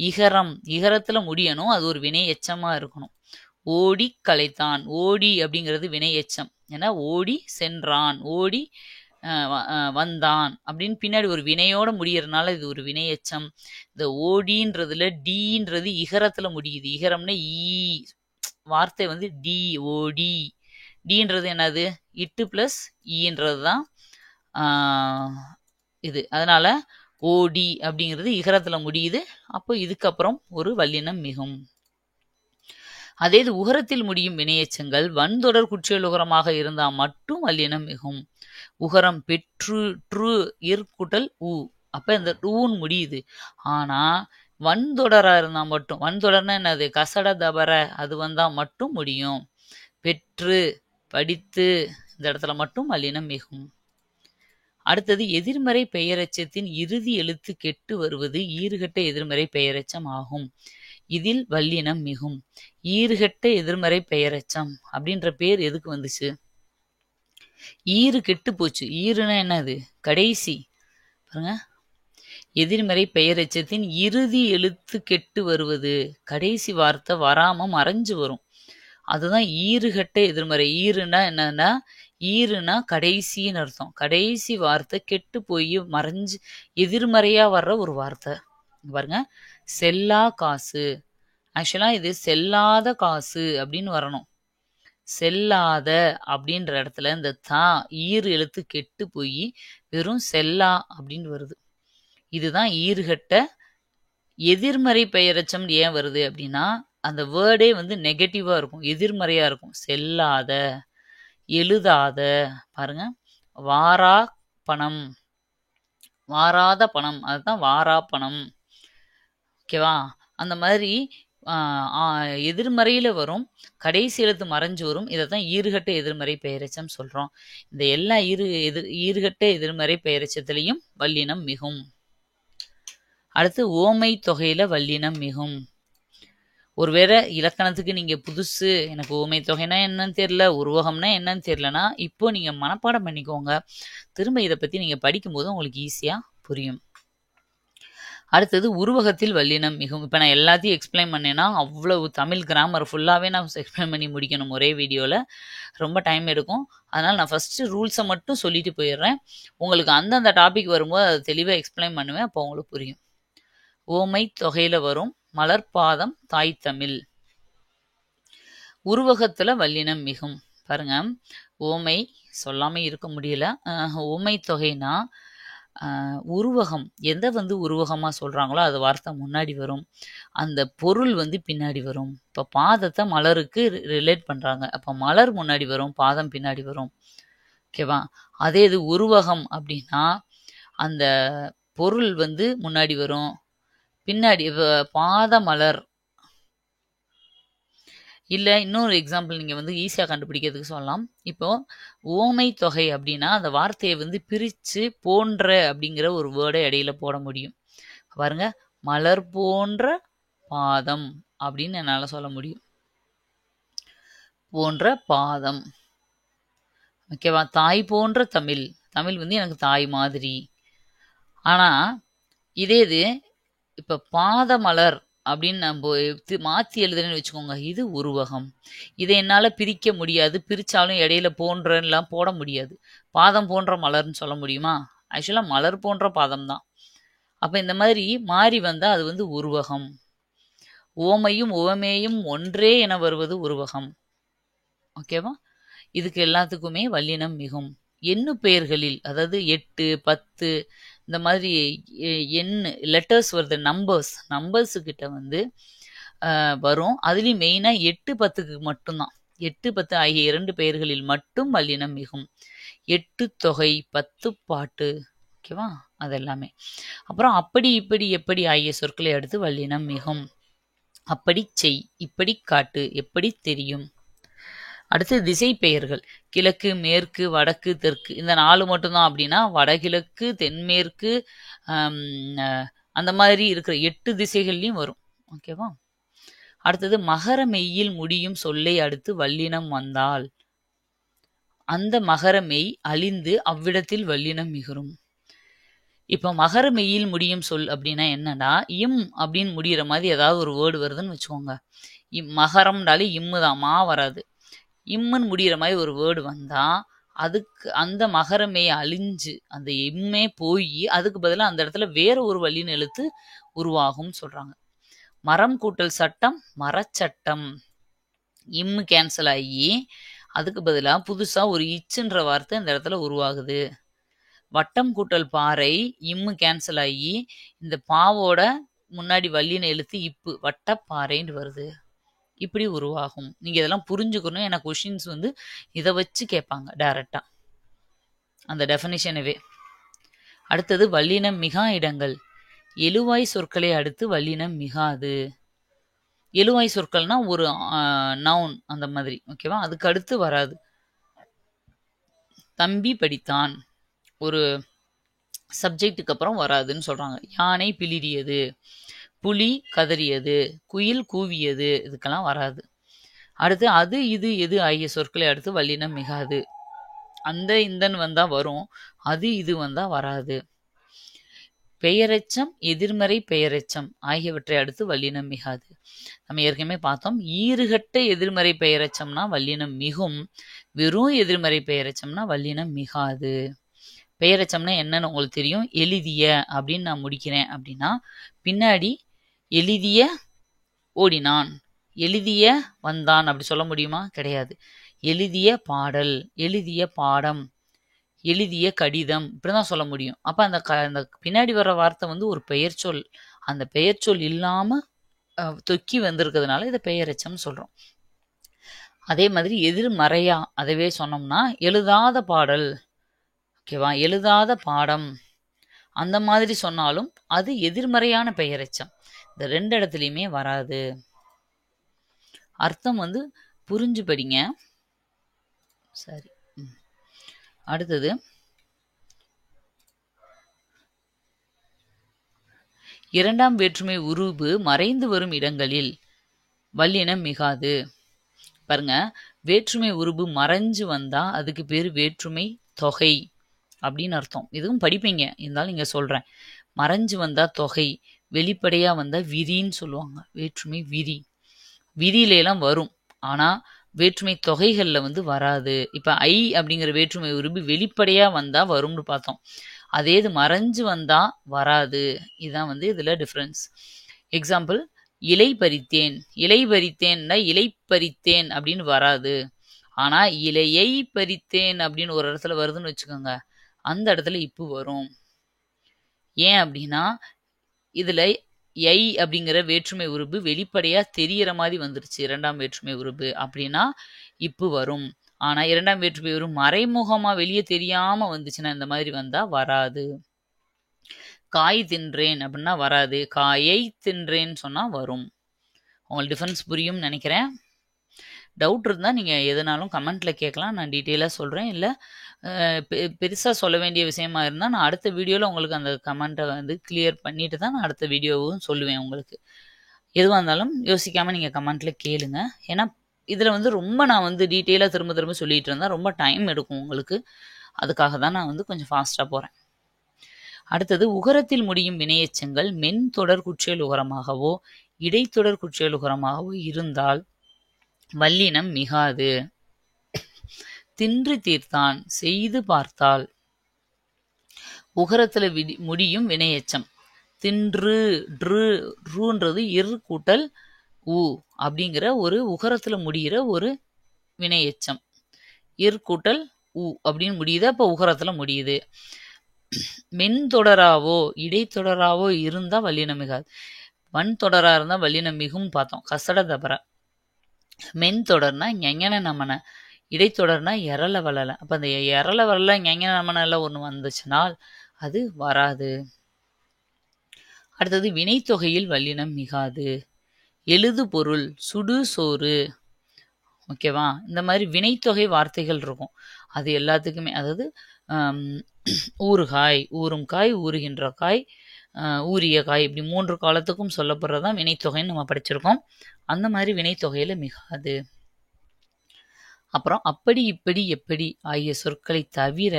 இகரத்துல முடியணும், அது ஒரு வினை எச்சமா இருக்கணும். ஓடி கலைத்தான். ஓடி அப்படிங்கிறது வினை எச்சம். ஏன்னா ஓடி சென்றான், ஓடி வந்தான் அப்படின்னு பின்னாடி ஒரு வினையோட முடியறதுனால இது ஒரு வினை எச்சம். இந்த ஓடின்றதுல டீன்றது இகரத்துல முடியுது. இகரம்னா ஈ, வார்த்தை வந்து டி, ஓடி. டீன்றது என்னது? இட்டு பிளஸ் ஈன்றது தான் இது. அதனால ஓடி அப்படிங்கிறது இகரத்துல முடியுது. அப்போ இதுக்கப்புறம் ஒரு வல்லினம் மிகும். அதே இது உகரத்தில் முடியும் வினையெச்சங்கள் வன்தொடர் குற்றியலுகரமாக இருந்தால் மட்டும் வல்லினம் மிகும். உகரம் பெற்று ட்ரு இற்குட்டல் உ, அப்ப இந்த ஊன்னு முடியுது. ஆனா வன்தொடரா இருந்தா மட்டும், வன்தொடர்னா என்னது? கசட தபர அது வந்தா மட்டும் முடியும். பெற்று படித்து இந்த இடத்துல மட்டும் வல்லினம் மிகும். அடுத்தது எதிர்மறை பெயரெச்சத்தின் இறுதி எழுத்து கெட்டு வருவது ஈறுகட்ட எதிர்மறை பெயரெச்சம் ஆகும். இதில் வல்லினம் மிகும். ஈறுகட்ட எதிர்மறை பெயரெச்சம் அப்படின்ற பேர் எதுக்கு வந்துச்சு? ஈறு கெட்டு போச்சு. ஈறுனா என்னது? கடைசி. பாருங்க, எதிர்மறை பெயரெச்சத்தின் இறுதி எழுத்து கெட்டு வருவது, கடைசி வார்த்தை வராம மறைஞ்சு வரும். அதுதான் ஈறுகட்ட எதிர்மறை. ஈறுனா என்னன்னா, ஈறுனா கடைசின்னு அர்த்தம். கடைசி வார்த்தை கெட்டு போய் மறைஞ்சு எதிர்மறையா வர்ற ஒரு வார்த்தை. பாருங்க, செல்லா காசு. ஆக்சுவலா இது செல்லாத காசு அப்படின்னு வரணும். செல்லாத அப்படின்ற இடத்துல இந்த தா ஈறு எழுத்து கெட்டு போய் வெறும் செல்லா அப்படின்னு வருது. இதுதான் ஈறுகட்ட எதிர்மறை பெயரெச்சம். ஏன் வருது அப்படின்னா, அந்த வேர்டே வந்து நெகட்டிவா இருக்கும், எதிர்மறையா இருக்கும். செல்லாத, எழுதாத. பாருங்க, வாரா பணம், வாராத பணம், அதுதான் வாரா பணம். ஓகேவா? அந்த மாதிரி எதிர்மறையில வரும், கடைசி எழுத்து மறைஞ்சு வரும். இதைத்தான் ஈறுகட்ட எதிர்மறை பெயரெச்சம் சொல்றோம். இந்த எல்லா ஈறுகட்ட எதிர்மறை பெயரெச்சத்திலையும் வல்லினம் மிகும். அடுத்து ஓமை தொகையில வல்லினம் மிகும். ஒருவேளை இலக்கணத்துக்கு நீங்க புதுசு, எனக்கு ஓமை தொகைனா என்னன்னு தெரியல, உருவகம்னா என்னன்னு தெரியலனா, இப்போ நீங்க மனப்பாடம் பண்ணிக்கோங்க. திரும்ப இதை பத்தி நீங்க படிக்கும்போது உங்களுக்கு ஈஸியா புரியும். அடுத்தது உருவகத்தில் வல்லினம் மிகும். இப்போ நான் எல்லாத்தையும் எக்ஸ்பிளைன் பண்ணேன்னா அவ்வளவு தமிழ் கிராமர் ஃபுல்லாகவே நான் எக்ஸ்பிளைன் பண்ணி முடிக்கணும் ஒரே வீடியோவில், ரொம்ப டைம் எடுக்கும். அதனால் நான் ஃபஸ்ட்டு ரூல்ஸை மட்டும் சொல்லிட்டு போயிடுறேன். உங்களுக்கு அந்தந்த டாபிக் வரும்போது அதை தெளிவாக எக்ஸ்பிளைன் பண்ணுவேன், அப்போ உங்களுக்கு புரியும். ஓமை தொகையில் வரும் மலர்பாதம் தாய் தமிழ். உருவகத்தில் வல்லினம் மிகும். பாருங்க, ஓமை சொல்லாமல் இருக்க முடியல. ஓமை தொகைனா உருவகம் எதை வந்து உருவகமாக சொல்கிறாங்களோ அது வார்த்தை முன்னாடி வரும், அந்த பொருள் வந்து பின்னாடி வரும். இப்போ பாதத்தை மலருக்கு ரிலேட் பண்ணுறாங்க, அப்போ மலர் முன்னாடி வரும், பாதம் பின்னாடி வரும். ஓகேவா? அதே இது உருவகம் அப்படின்னா அந்த பொருள் வந்து முன்னாடி வரும், பின்னாடி பாத மலர். இல்லை, இன்னொரு எக்ஸாம்பிள் நீங்கள் வந்து ஈஸியாக கண்டுபிடிக்கிறதுக்கு சொல்லலாம். இப்போ ஓமை தொகை அப்படின்னா அந்த வார்த்தையை வந்து பிரித்து போன்ற அப்படிங்கிற ஒரு வேர்டை இடையில போட முடியும். பாருங்க, மலர் போன்ற பாதம் அப்படின்னு என்னால் சொல்ல முடியும். போன்ற பாதம். ஓகேவா? தாய் போன்ற தமிழ், தமிழ் வந்து எனக்கு தாய் மாதிரி. ஆனால் இதே இது இப்போ பாத மலர் அப்படின்னு நம்ம மாற்றி எழுதுறேன்னு வச்சுக்கோங்க, இது உருவகம். இதை என்னால் பிரிக்க முடியாது, பிரித்தாலும் இடையில போன்றலாம் போட முடியாது. பாதம் போன்ற மலர்னு சொல்ல முடியுமா? ஆக்சுவலாக மலர் போன்ற பாதம் தான். அப்போ இந்த மாதிரி மாறி வந்தால் அது வந்து உருவகம். ஓமையும் உவமேயும் ஒன்றே என வருவது உருவகம். ஓகேவா? இதுக்கு எல்லாத்துக்குமே வல்லினம் மிகும். எண்ணு பெயர்களில், அதாவது 8, 10 இந்த மாதிரி எண்ணு லெட்டர்ஸ் வருது, நம்பர்ஸுக்கிட்ட வந்து வரும். அதுலேயும் மெயினாக 8, 10க்கு மட்டும்தான். 8, 10 ஆகிய 2 பெயர்களில் மட்டும் வல்லினம் மிகும். 8 தொகை, 10 பாட்டு. ஓகேவா? அதெல்லாமே. அப்புறம் அப்படி இப்படி எப்படி ஆகிய சொற்களை அடுத்து வல்லினம் மிகும். அப்படி செய், இப்படி காட்டு, எப்படி தெரியும். அடுத்து திசை பெயர்கள், கிழக்கு, மேற்கு, வடக்கு, தெற்கு, இந்த 4 மட்டும்தான் அப்படின்னா வடகிழக்கு, தென்மேற்கு, அந்த மாதிரி இருக்கிற 8 திசைகள்லையும் வரும். ஓகேவா? அடுத்தது மகர மெய்யில் முடியும் சொல்லை அடுத்து வல்லினம் வந்தால் அந்த மகர மெய் அழிந்து அவ்விடத்தில் வல்லினம் மிகுரும். இப்போ மகர மெய்யில் முடியும் சொல் அப்படின்னா என்னன்னா, இம் அப்படின்னு முடிகிற மாதிரி ஏதாவது ஒரு வேர்டு வருதுன்னு வச்சுக்கோங்க. மகரம்னாலே இம்மு தான், மா வராது. இம்முன்னு முடிகிற மாதிரி ஒரு வேர்டு வந்தா, அதுக்கு அந்த மகரமே அழிஞ்சு அந்த இம்மே போய் அதுக்கு பதிலாக அந்த இடத்துல வேற ஒரு வல்லின எழுத்து உருவாகும்னு சொல்றாங்க. மரம் கூட்டல் சட்டம் மரச்சட்டம். இம்மு கேன்சல் ஆகி அதுக்கு பதிலாக புதுசா ஒரு இச்சுன்ற வார்த்தை இந்த இடத்துல உருவாகுது. வட்டம் கூட்டல் பாறை இம்மு கேன்சல் ஆகி இந்த பாவோட முன்னாடி வல்லின எழுத்து இப்பு வட்டப்பாறைன்னு வருது. இப்படி உருவாகும். நீங்க இதெல்லாம் புரிஞ்சுக்கணும். ஏன்னா கொஷின்ஸ் வந்து இதை வச்சு கேட்பாங்க டைரக்டா அந்த டெஃபினிஷனவே. அடுத்தது வல்லினம் மிகா இடங்கள். எழுவாய் சொற்களை அடுத்து வல்லினம் மிகாது. எழுவாய் சொற்கள்னா ஒரு நவுன் அந்த மாதிரி, ஓகேவா? அதுக்கு அடுத்து வராது. தம்பி படித்தான் ஒரு சப்ஜெக்டுக்கு அப்புறம் வராதுன்னு சொல்றாங்க. யானை பிளிரியது, புலி கதறியது, குயில் கூவியது, இதுக்கெல்லாம் வராது. அடுத்து அது இது எது ஆகிய சொற்களை அடுத்து வல்லினம் மிகாது. அந்த இந்தன் வந்தா வரும், அது இது வந்தா வராது. பெயரெச்சம் எதிர்மறை பெயரெச்சம் ஆகியவற்றை அடுத்து வல்லினம் மிகாது. நம்ம ஏற்கனவே பார்த்தோம். ஈறுகட்ட எதிர்மறை பெயரெச்சம்னா வல்லினம் மிகும், வெறும் எதிர்மறை பெயரெச்சம்னா வல்லினம் மிகாது. பெயரெச்சம்னா என்னன்னு உங்களுக்கு தெரியும். எழுதிய அப்படின்னு நான் முடிக்கிறேன் அப்படின்னா பின்னாடி எழுதிய ஓடினான், எழுதிய வந்தான் அப்படி சொல்ல முடியுமா? கிடையாது. எழுதிய பாடல், எழுதிய பாடம், எழுதிய கடிதம், இப்படிதான் சொல்ல முடியும். அப்ப அந்த பின்னாடி வர்ற வார்த்தை வந்து ஒரு பெயர் சொல். அந்த பெயர் சொல் இல்லாம தொக்கி வந்திருக்கிறதுனால இதை பெயரெச்சம் சொல்றோம். அதே மாதிரி எதிர்மறையா அதவே சொன்னோம்னா எழுதாத பாடல், ஓகேவா, எழுதாத பாடம், அந்த மாதிரி சொன்னாலும் அது எதிர்மறையான பெயரெச்சம். இந்த ரெண்டு இடத்துலையுமே வராது. அர்த்தம் வந்து புரிஞ்சு படிங்க. சரி, அடுத்தது இரண்டாம் வேற்றுமை உருபு மறைந்து வரும் இடங்களில் வல்லினம் மிகாது. பாருங்க, வேற்றுமை உருபு மறைஞ்சு வந்தா அதுக்கு பேரு வேற்றுமை தொகை அப்படின்னு அர்த்தம். இதுவும் படிப்பீங்க, இருந்தாலும் நீங்க சொல்றேன். மறைஞ்சு வந்தா தொகை, வெளிப்படையா வந்தா விரின்னு சொல்லுவாங்க. வேற்றுமை விரி, விரியில எல்லாம் வரும். ஆனா வேற்றுமை தொகைகள்ல வந்து வராது. இப்ப ஐ அப்படிங்கிற வேற்றுமை உருபு வெளிப்படையா வந்தா வரும்னு பார்த்தோம். அதே இது மறைஞ்சு வந்தா வராது. இதுதான் வந்து இதுல டிஃபரன்ஸ். எக்ஸாம்பிள், இலை பறித்தேன். இலை பறித்தேன்னா இலை பறித்தேன் அப்படின்னு வராது. ஆனா இலையை பறித்தேன் அப்படின்னு ஒரு இடத்துல வருதுன்னு வச்சுக்கோங்க, அந்த இடத்துல இப்பு வரும். ஏன் அப்படின்னா இதுல ஐ அப்படிங்கிற வேற்றுமை உருபு வெளிப்படையா தெரியற மாதிரி வந்துருச்சு. இரண்டாம் வேற்றுமை உருபு அப்படின்னா இப்பு வரும். ஆனா இரண்டாம் வேற்றுமை உருபு மறைமுகமா வெளியே தெரியாம வந்துச்சுன்னா இந்த மாதிரி வந்தா வராது. காய் தின்றேன் அப்படின்னா வராது. காயை தின்றேன்னு சொன்னா வரும். உங்களுக்கு டிஃபரன்ஸ் புரியும் நினைக்கிறேன். டவுட் இருந்தால் நீங்கள் எதுனாலும் கமெண்ட்டில் கேட்கலாம், நான் டீட்டெயிலாக சொல்கிறேன். இல்லை பெருசாக சொல்ல வேண்டிய விஷயமா இருந்தால் நான் அடுத்த வீடியோவில் உங்களுக்கு அந்த கமெண்ட்டை வந்து கிளியர் பண்ணிட்டு தான் நான் அடுத்த வீடியோவும் சொல்லுவேன் உங்களுக்கு. எதுவாக இருந்தாலும் யோசிக்காமல் நீங்கள் கமெண்ட்டில் கேளுங்க. ஏன்னா இதில் வந்து ரொம்ப நான் வந்து டீட்டெயிலாக திரும்ப திரும்ப சொல்லிகிட்டு இருந்தால் ரொம்ப டைம் எடுக்கும் உங்களுக்கு. அதுக்காக தான் நான் வந்து கொஞ்சம் ஃபாஸ்ட்டாக போகிறேன். அடுத்தது உகரத்தில் முடியும் வினையெச்சங்கள் மென் தொடர் குற்றியல் உகரமாகவோ இடைத்தொடர் குற்றியல் உகரமாகவோ இருந்தால் வல்லினம் மிகாது. தின்று தீர்த்தான், செய்து பார்த்தால். உகரத்துல முடியும் வினையெச்சம் தின்று, ருன்றது இரு கூட்டல் உ அப்படிங்கிற ஒரு உகரத்துல முடிகிற ஒரு வினையெச்சம். இரு கூட்டல் உ அப்படின்னு முடியுது, அப்ப உகரத்துல முடியுது. மென் தொடராவோ இடைத்தொடராவோ இருந்தா வல்லினம் மிகாது. வன் தொடரா இருந்தா வல்லினம் மிகும் பார்த்தோம், கசட தபர. மென் தொடர்னா எங்கன நம்மன, இடைத்தொடர்னா எரல வளல. அப்ப அந்த எரல வளல எங்கன நம்மன எல்லாம் ஒண்ணு வந்துச்சுனால் அது வராது. அடுத்தது வினைத்தொகையில் வல்லினம் மிகாது. எழுது பொருள், சுடு சோறு, ஓகேவா, இந்த மாதிரி வினைத்தொகை வார்த்தைகள் இருக்கும். அது எல்லாத்துக்குமே, அதாவது ஊறுகாய், ஊறும் காய், ஊறுகின்ற காய், ஊறிய காய், இப்படி 3 காலத்துக்கும் சொல்லப்படுறதான் வினைத்தொகைன்னு நம்ம படிச்சிருக்கோம். அந்த மாதிரி வினைத்தொகையில மிகாது. அப்புறம் அப்படி இப்படி எப்படி ஆகிய சொற்களை தவிர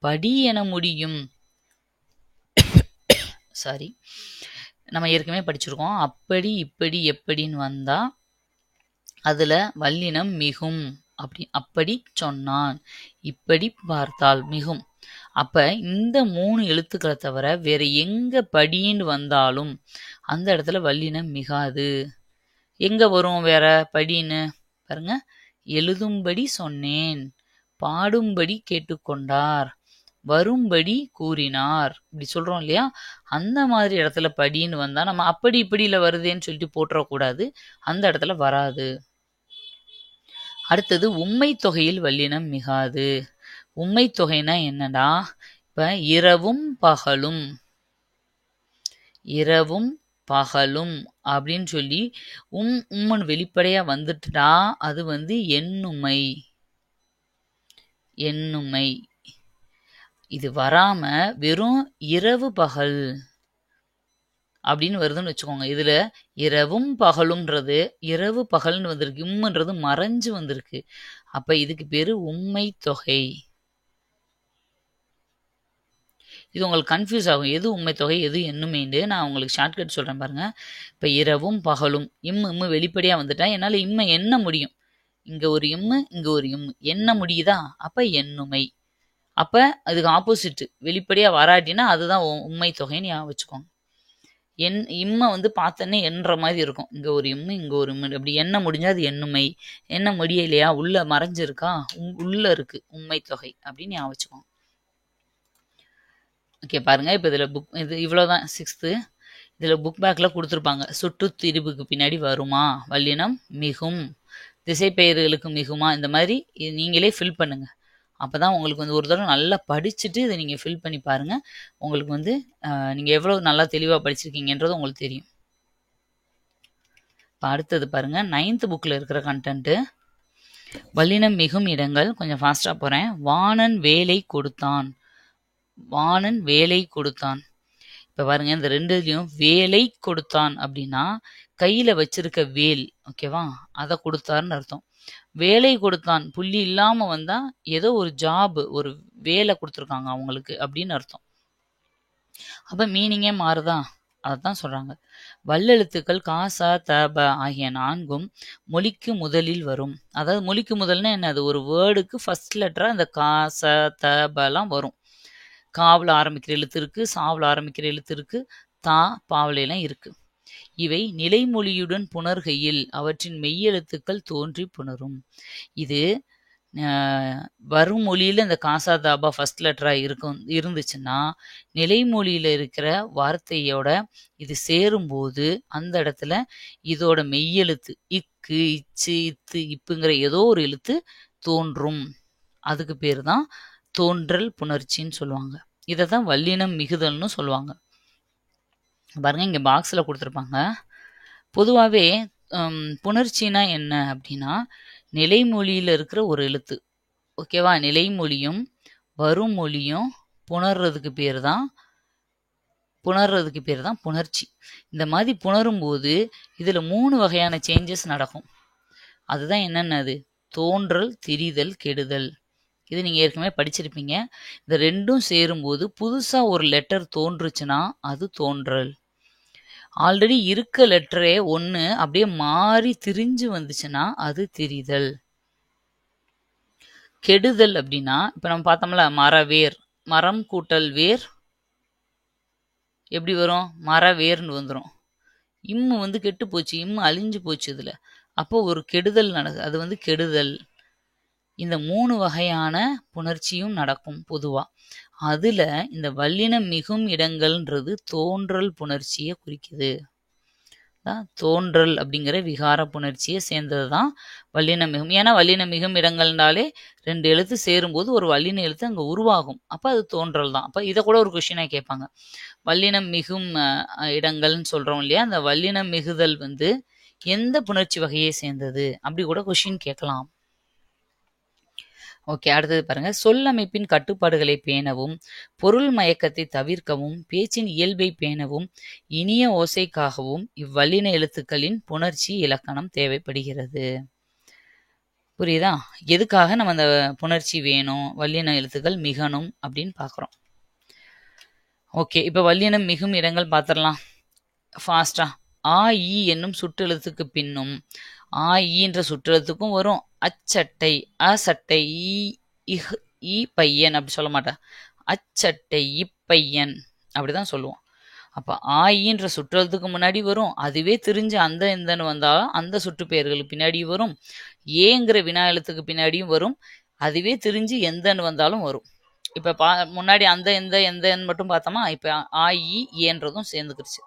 படி என முடியும் சாரி, நம்ம ஏற்கனவே படிச்சிருக்கோம். அப்படி இப்படி எப்படின்னு வந்தா அதுல வல்லினம் மிகும். அப்படி சொன்னான், இப்படி பார்த்தால் மிகும். அப்ப இந்த 3 எழுத்துக்களை தவிர வேற எங்க படின்னு வந்தாலும் அந்த இடத்துல வல்லினம் மிகாது. எங்க வரும் வேற படின்னு பாருங்க. எழுதும்படி சொன்னேன், பாடும்படி கேட்டுக்கொண்டார், வரும்படி கூறினார், இப்படி சொல்றோம் இல்லையா? அந்த மாதிரி இடத்துல படின்னு வந்தா நம்ம அப்படி இப்படியில வருதேன்னு சொல்லிட்டு போட்டுறக்கூடாது, அந்த இடத்துல வராது. அடுத்தது உம்மை தொகையில் வல்லினம் மிகாது. உம்மை தொகைனா என்னடா? இப்ப இரவும் பகலும், இரவும் பகலும் அப்படின்னு சொல்லி உம்மன் வெளிப்படையா வந்துட்டுடா, அது எண்ணுமை. எண்ணுமை இது வராம வெறும் இரவு பகல் அப்படின்னு வருதுன்னு வச்சுக்கோங்க. இதுல இரவும் பகலும்ன்றது இரவு பகல்னு வந்திருக்கு, உம்முன்றது மறைஞ்சு வந்திருக்கு. அப்ப இதுக்கு பேரு உம்மை தொகை. இது உங்களுக்கு கன்ஃபியூஸ் ஆகும், எது உண்மை தொகை எது எண்ணுமைன்னு. நான் உங்களுக்கு ஷார்ட்கட் சொல்றேன் பாருங்க. இப்ப இரவும் பகலும் இம்மு வெளிப்படையா வந்துட்டா என்னால இம்மை எண்ண முடியும். இங்க ஒரு இம்மு, இங்க ஒரு இம்மு எண்ண முடியுதா? அப்ப எண்ணுமை. அப்ப அதுக்கு ஆப்போசிட் வெளிப்படையா வராட்டினா அதுதான் உண்மை தொகைன்னு ஞாபகம் வச்சுக்கோங்க. இம்மை பார்த்தோன்னே எண்ணுற மாதிரி இருக்கும். இங்க ஒரு இம்மு, இங்க ஒரு இம்மு, அப்படி எண்ண முடிஞ்சா அது எண்ணுமை. எண்ண முடியலையா, உள்ள மறைஞ்சிருக்கா, உள்ள இருக்கு உண்மை தொகை அப்படின்னு ஞாபகம் வச்சுக்கோங்க. ஓகே பாருங்க. இப்போ இதில் இது இவ்வளோதான் 6th. இதில் புக் பேக்கில் கொடுத்துருப்பாங்க. சுட்டு திரிபுக்கு பின்னாடி வருமா வல்லினம் மிகும், திசை பெயர்களுக்கு மிகுமா, இந்த மாதிரி நீங்களே ஃபில் பண்ணுங்க. அப்போ தான் உங்களுக்கு ஒரு தடவை நல்லா படிச்சுட்டு இதை நீங்கள் ஃபில் பண்ணி பாருங்கள். உங்களுக்கு நீங்கள் எவ்வளோ நல்லா தெளிவாக படிச்சிருக்கீங்கன்றது உங்களுக்கு தெரியும். இப்போ அடுத்தது பாருங்கள், 9th புக்கில் இருக்கிற கண்டென்ட்டு. வல்லினம் மிகும் இடங்கள். கொஞ்சம் ஃபாஸ்ட்டாக போகிறேன். வாணன் வேலை கொடுத்தான், வாணன் வேலை கொடுத்தான். இப்ப பாருங்க, இந்த ரெண்டுலயும் வேலை கொடுத்தான் அப்படின்னா கையில வச்சிருக்க வேல், ஓகேவா, அதை கொடுத்தாருன்னு அர்த்தம். வேலை கொடுத்தான் புள்ளி இல்லாம வந்தா ஏதோ ஒரு ஜாப், ஒரு வேலை கொடுத்துருக்காங்க அவங்களுக்கு அப்படின்னு அர்த்தம். அப்ப மீனிங்கே மாறுதா? அதைத்தான் சொல்றாங்க. வல்லெழுத்துக்கள் காசா தப ஆகிய 4ம் மொழிக்கு முதலில் வரும். அதாவது மொழிக்கு முதல்னா என்ன? அது ஒரு வேர்டுக்கு ஃபர்ஸ்ட் லெட்டரா இந்த காசா தபலாம் வரும். காவில் ஆரம்பிக்கிற எழுத்து இருக்கு, சாவில் ஆரம்பிக்கிற எழுத்து இருக்கு, தா பாவலையெல்லாம் இருக்கு. இவை நிலைமொழியுடன் புணர்கையில் அவற்றின் மெய்யெழுத்துக்கள் தோன்றி புணரும். இது வரும் மொழியில இந்த காசா தாபா ஃபர்ஸ்ட் லெட்டரா இருந்துச்சுன்னா நிலைமொழியில இருக்கிற வார்த்தையோட இது சேரும்போது அந்த இடத்துல இதோட மெய்யெழுத்து இக்கு, இச்சு, இத்து, இப்புங்கிற ஏதோ ஒரு எழுத்து தோன்றும். அதுக்கு பேர் தான் தோன்றல் புணர்ச்சின்னு சொல்லுவாங்க. இதை தான் வல்லினம் மிகுதல்னு சொல்லுவாங்க. பாருங்க, இங்க பாக்ஸ்ல கொடுத்துருப்பாங்க. பொதுவாகவே புணர்ச்சினா என்ன அப்படின்னா நிலைமொழியில இருக்கிற ஒரு எழுத்து, ஓகேவா, நிலைமொழியும் வரும் மொழியும் புணர்றதுக்கு பேர் தான் புணர்ச்சி. இந்த மாதிரி புணரும் போது இதுல 3 வகையான சேஞ்சஸ் நடக்கும். அதுதான் என்னென்னது? தோன்றல், திரிதல், கெடுதல். இது நீங்கள் ஏற்கனவே படிச்சிருப்பீங்க. இந்த ரெண்டும் சேரும்போது புதுசாக ஒரு லெட்டர் தோன்றுச்சுன்னா அது தோன்றல். ஆல்ரெடி இருக்க லெட்டரே ஒன்று அப்படியே மாறி திரிஞ்சு வந்துச்சுன்னா அது திரிதல். கெடுதல் அப்படின்னா இப்போ நம்ம பார்த்தோம்ல, மரவேர், மரம் கூட்டல் வேர் எப்படி வரும்? மரவேர்னு வந்துடும். இம்மு கெட்டு போச்சு, இம்மு அழிஞ்சு போச்சு இதில். அப்போ ஒரு கெடுதல் நடக்குது, அது கெடுதல். இந்த 3 வகையான புணர்ச்சியும் நடக்கும் பொதுவா. அதுல இந்த வல்லினம் மிகும் இடங்கள்ன்றது தோன்றல் புணர்ச்சியை குறிக்குது. தோன்றல் அப்படிங்கிற விகார புணர்ச்சியை சேர்ந்தது தான் வல்லினம் மிகும். ஏன்னா வல்லினம் மிகும் இடங்கள்னாலே 2 எழுத்து சேரும்போது ஒரு வல்லின எழுத்து அங்கே உருவாகும். அப்போ அது தோன்றல் தான். அப்போ இதை கூட ஒரு கொஸ்டினாக கேட்பாங்க. வல்லினம் மிகும் இடங்கள்னு சொல்றோம் இல்லையா, அந்த வல்லினம் மிகுதல் எந்த புணர்ச்சி வகையை சேர்ந்தது அப்படி கூட கொஸ்டின் கேட்கலாம். ஓகே, அடுத்தது பாருங்க. சொல்லமைப்பின் கட்டுப்பாடுகளை பேணவும், பொருள் மயக்கத்தை தவிர்க்கவும், பேச்சின் இயல்பை பேணவும், இனிய ஓசைக்காகவும் இவ்வல்லின எழுத்துக்களின் புணர்ச்சி இலக்கணம் தேவைப்படுகிறது. புரியுதா? எதுக்காக நம்ம அந்த புணர்ச்சி வேணும், வல்லின எழுத்துக்கள் மிகணும் அப்படின்னு பார்க்குறோம். ஓகே, இப்போ வல்லினம் மிகும் இடங்கள் பார்த்துடலாம் ஃபாஸ்டா. ஆ ஈ என்னும் சுற்றெழுத்துக்கு பின்னும் ஆ ஈன்ற சுற்றெழுத்துக்கும் வரும். அச்சட்டை, அசட்டை, ஈ பையன் அப்படி சொல்ல மாட்டேன். அச்சட்டை, இப்பையன் அப்படிதான் சொல்லுவோம். அப்ப ஆயின்ற சுற்றெழுத்துக்கு முன்னாடி வரும். அதுவே தெரிஞ்சு அந்த எந்தன்னு வந்தாலும் அந்த சுற்று பெயர்களுக்கு பின்னாடி வரும். ஏங்கிற வினா எழுத்துக்கு பின்னாடியும் வரும். அதுவே தெரிஞ்சு எந்தன்னு வந்தாலும் வரும். இப்ப முன்னாடி அந்த எந்தன்னு மட்டும் பார்த்தோமா, இப்ப ஆயி ஏன்றதும் சேர்ந்துக்கிடுச்சு.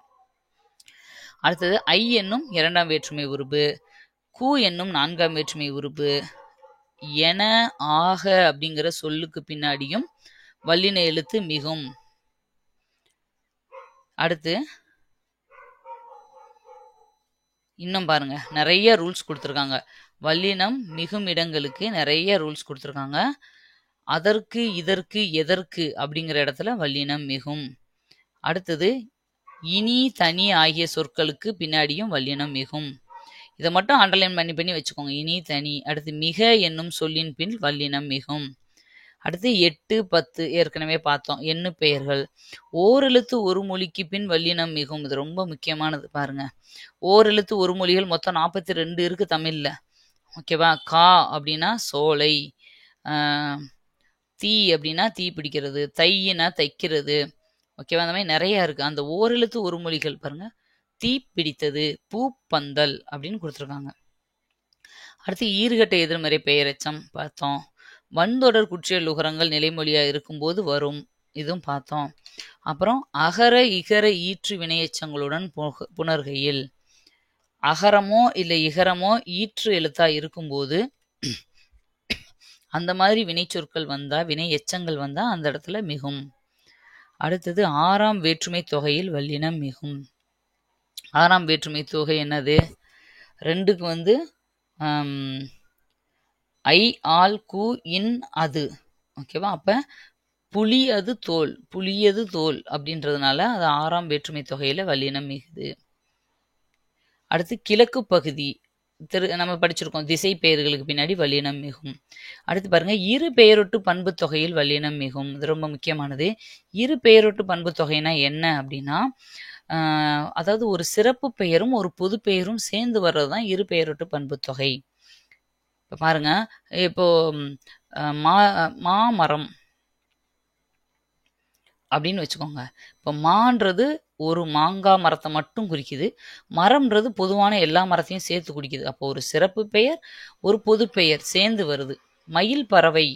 அடுத்தது ஐ என்னும் 2ஆம் வேற்றுமை உருபு, கு என்னும் 4ஆம் வேற்றுமை உருபு, என ஆக அப்படிங்கிற சொல்லுக்கு பின்னாடியும் வல்லின எழுத்து மிகும். அடுத்து இன்னும் பாருங்க, நிறைய ரூல்ஸ் கொடுத்துருக்காங்க. வல்லினம் மிகும் இடங்களுக்கு நிறைய ரூல்ஸ் கொடுத்துருக்காங்க. அதற்கு, இதற்கு, எதற்கு அப்படிங்கிற இடத்துல வல்லினம் மிகும். அடுத்தது இனி, தனி ஆகிய சொற்களுக்கு பின்னாடியும் வல்லினம் மிகும். இதை மட்டும் அண்டர்லைன் பண்ணி வச்சுக்கோங்க. இனி, தனி. அடுத்து மிக என்னும் சொல்லின் பின் வல்லினம் மிகும். அடுத்து 8, 10 ஏற்கனவே பார்த்தோம். எண்ணு பெயர்கள். ஓரெழுத்து ஒரு மொழிக்கு பின் வல்லினம் மிகும். இது ரொம்ப முக்கியமானது பாருங்க. ஓரெழுத்து ஒரு மொழிகள் மொத்தம் 42 இருக்கு தமிழ்ல. ஓகேவா? கா அப்படின்னா சோலை, தீ அப்படின்னா தீ பிடிக்கிறது, தையினா தைக்கிறது. ஓகேவா? அந்த மாதிரி நிறைய இருக்கு. அந்த ஓரெழுத்து ஒரு மொழிகள் பாருங்க. தீ பிடித்தது, பூப்பந்தல் அப்படின்னு கொடுத்துருக்காங்க. அடுத்து ஈறுகட்ட எதிர்மறை பெயரெச்சம் பார்த்தோம். வன்தொடர் குற்றியல் உகரங்கள் நிலைமொழியா இருக்கும்போது வரும். இதுவும் பார்த்தோம். அப்புறம் அகர இகர ஈற்று வினையெச்சங்களுடன் புணர்கையில் அகரமோ இல்லை இகரமோ ஈற்று எழுத்தா இருக்கும்போது அந்த மாதிரி வினைச்சொற்கள் வந்தா, வினை எச்சங்கள் வந்தா அந்த இடத்துல மிகும். அடுத்தது 6ஆம் வேற்றுமை தொகையில் வல்லினம் மிகும். 6ஆம் வேற்றுமை தொகை என்னது? 2க்கு ஐ, ஆல், கு, இன், அது. ஓகேவா? அப்ப புலியது தோல், புலியது தோல் அப்படின்றதுனால அது 6ஆம் வேற்றுமை தொகையில வல்லினம் மிகுது. அடுத்து கிழக்கு பகுதி நம்ம படிச்சிருக்கோம். திசை பெயர்களுக்கு பின்னாடி வல்லினம் மிகும். அடுத்து பாருங்க, இரு பெயரொட்டு பண்பு தொகையில் வல்லினம் மிகும். இது ரொம்ப முக்கியமானது. இரு பெயரொட்டு பண்பு தொகைனா என்ன அப்படின்னா, அதாவது ஒரு சிறப்பு பெயரும் ஒரு பொது பெயரும் சேர்ந்து வர்றதுதான் இரு பெயரொட்டு பண்பு தொகை. இப்போ பாருங்க, இப்போ மாமரம் அப்படின்னு வச்சுக்கோங்க. இப்போ மான்றது ஒரு மாங்காய் மரத்தை மட்டும் குறிக்குது, மரம்ன்றது பொதுவான எல்லா மரத்தையும் சேர்த்து குறிக்குது. அப்போ ஒரு சிறப்பு பெயர் ஒரு பொது பெயர் சேர்ந்து வருது. மயில் பறவை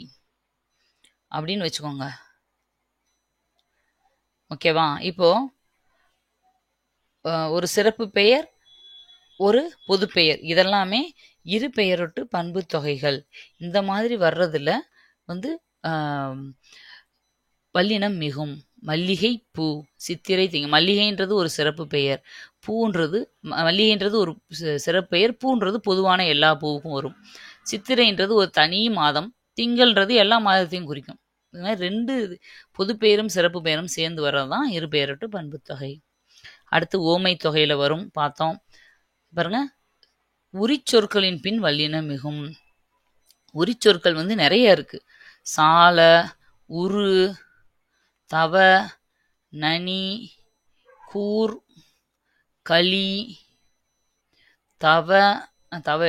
அப்படின்னு வச்சுக்கோங்க. ஓகேவா? இப்போ ஒரு சிறப்பு பெயர் ஒரு பொது பெயர் இதெல்லாமே இரு பெயரொட்டு பண்பு தொகைகள். இந்த மாதிரி வர்றதுல வல்லினம் மிகும். மல்லிகை பூ, சித்திரை திங்க. மல்லிகைன்றது ஒரு சிறப்பு பெயர், பூன்றது மல்லிகைன்றது ஒரு சிறப்பு பெயர், பூன்றது பொதுவான எல்லா பூவுக்கும் வரும். சித்திரைன்றது ஒரு தனி மாதம், திங்கள்ன்றது எல்லா மாதத்தையும் குறிக்கும். இது மாதிரி 2 பொது பெயரும் சிறப்பு பெயரும் சேர்ந்து வர்றதுதான் இரு பெயரொட்டு பண்பு தொகை. அடுத்து ஓமை தொகையில வரும் பார்த்தோம். பாருங்க, உரிச்சொற்களின் பின் வல்லினம் மிகும். உரிச்சொற்கள் நிறைய இருக்கு. சால, உரு, தவ, நனி, கூர், களி, தவ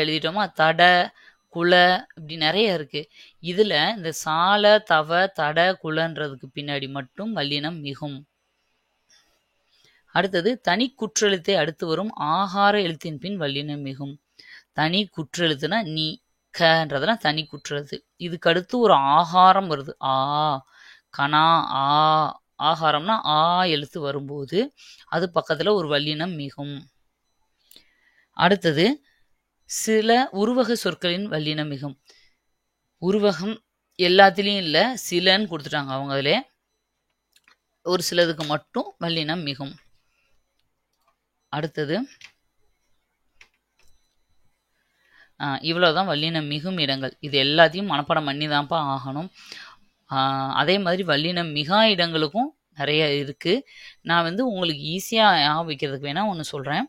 எழுதிட்டோமா, தட, குல, இப்படி நிறைய இருக்கு. இதுல இந்த சால, தவ, தட, குலன்றதுக்கு பின்னாடி மட்டும் வல்லினம் மிகும். அடுத்தது தனி குற்றெழுத்தை அடுத்து வரும் ஆகார எழுத்தின் பின் வல்லினம் மிகும். தனி குற்றெழுத்துனா நீ, கன்றதுனா தனி குற்றெழுத்து. இதுக்கு அடுத்து ஒரு ஆகாரம் வருது. ஆ, கனா, ஆ. ஆகாரம்னா ஆ எழுத்து வரும்போது அது பக்கத்துல ஒரு வல்லினம் மிகும். அடுத்தது சில உருவக சொற்களின் வல்லினம் மிகும். உருவகம் எல்லாத்திலையும் இல்ல, சிலன்னு கொடுத்துட்டாங்க. அவங்க அதிலே ஒரு சிலதுக்கு மட்டும் வல்லினம் மிகும். அடுத்தது இவ்வளவுதான் வல்லினம் மிகும் இடங்கள். இது எல்லாத்தையும் மனப்பாடம் பண்ணி தான்ப்பா ஆகணும். அதே மாதிரி வல்லினம் மிகா இடங்களுக்கும் நிறைய இருக்கு. நான் உங்களுக்கு ஈஸியா ஞாபகம் வைக்கிறதுக்கு வேணா ஒன்று சொல்றேன்.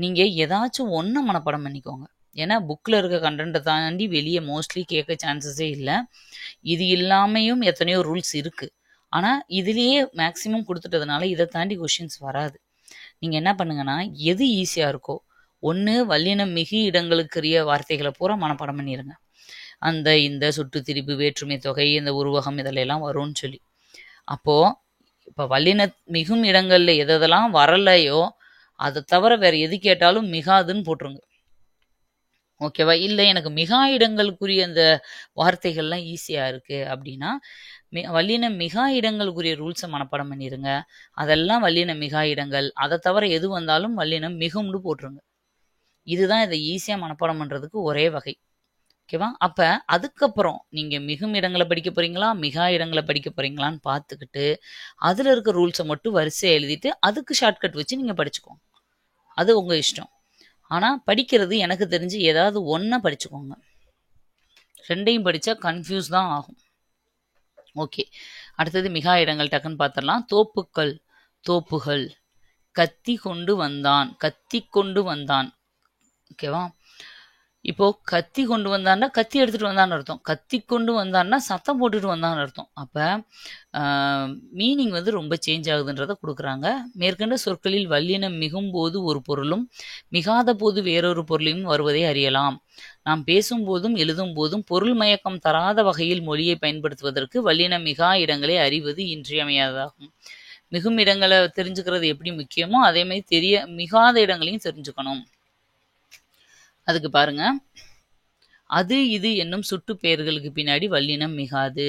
நீங்க ஏதாச்சும் ஒன்று மனப்பாடம் பண்ணிக்கோங்க. ஏன்னா புக்கில் இருக்க கண்டென்ட்டை தாண்டி வெளியே மோஸ்ட்லி கேட்க சான்சஸே இல்லை. இது இல்லாமையும் எத்தனையோ ரூல்ஸ் இருக்கு. ஆனால் இதுலேயே மேக்சிமம் கொடுத்துட்டதுனால இதை தாண்டி கொஷின்ஸ் வராது. நீங்கள் என்ன பண்ணுங்கன்னா எது ஈஸியாக இருக்கோ ஒன்று வல்லினம் மிகு இடங்களுக்குரிய வார்த்தைகளை பூரா மனப்பாடம் பண்ணிடுங்க. அந்த இந்த சுட்டு திரிபு வேற்றுமை தொகை இந்த உருவகம் இதிலெல்லாம் வரும்னு சொல்லி. அப்போது இப்போ வல்லின மிகும் இடங்களில் எதெல்லாம் வரலையோ அதை தவிர வேறு எது கேட்டாலும் மிகாதுன்னு போட்டுருங்க. ஓகேவா? இல்லை எனக்கு மிகா இடங்களுக்குரிய அந்த வார்த்தைகள்லாம் ஈஸியாக இருக்குது அப்படின்னா வல்லின மிகா இடங்களுக்குரிய ரூல்ஸை மனப்பாடம் பண்ணிடுங்க. அதெல்லாம் வல்லின மிகா இடங்கள். அதை தவிர எது வந்தாலும் வல்லினம் மிகும்னு போட்டுருங்க. இதுதான் இதை ஈஸியாக மனப்பாடம் பண்ணுறதுக்கு ஒரே வகை. ஓகேவா? அப்போ அதுக்கப்புறம் நீங்கள் மிகும் இடங்களை படிக்க போகிறீங்களா மிகா இடங்களை படிக்க போகிறீங்களான்னு பார்த்துக்கிட்டு அதில் இருக்க ரூல்ஸை மட்டும் வரிசையை எழுதிட்டு அதுக்கு ஷார்ட்கட் வச்சு நீங்கள் படிச்சுக்கோங்க. அது உங்கள் இஷ்டம். ஆனால் படிக்கிறது எனக்கு தெரிஞ்சு ஏதாவது ஒன்றை படிச்சுக்கோங்க. ரெண்டையும் படித்தா கன்ஃபியூஸ் தான் ஆகும். ஓகே, அடுத்தது மிகா இடங்கள் டக்குன்னு பார்த்துடலாம். தோப்புக்கள் தோப்புகள். கத்தி கொண்டு வந்தான் கத்தி கொண்டு வந்தான். ஓகேவா? இப்போ கத்தி கொண்டு வந்தான்னா கத்தி எடுத்துட்டு வந்தான்னு அர்த்தம். கத்தி கொண்டு வந்தான்னா சத்தம் போட்டுட்டு வந்தான்னு அர்த்தம். அப்போ மீனிங் ரொம்ப சேஞ்ச் ஆகுதுன்றதை கொடுக்குறாங்க. மேற்கண்ட சொற்களில் வல்லினம் மிகும் போது ஒரு பொருளும் மிகாத போது வேறொரு பொருளையும் வருவதை அறியலாம். நாம் பேசும்போதும் எழுதும் போதும் பொருள் மயக்கம் தராத வகையில் மொழியை பயன்படுத்துவதற்கு வல்லின மிகா இடங்களை அறிவது இன்றியமையாததாகும். மிகும் இடங்களை தெரிஞ்சுக்கிறது எப்படி முக்கியமோ அதே மாதிரி மிகாத இடங்களையும் தெரிஞ்சுக்கணும். அதுக்கு பாருங்க, அது இது என்னும் சுட்டு பெயர்களுக்கு பின்னாடி வல்லினம் மிகாது.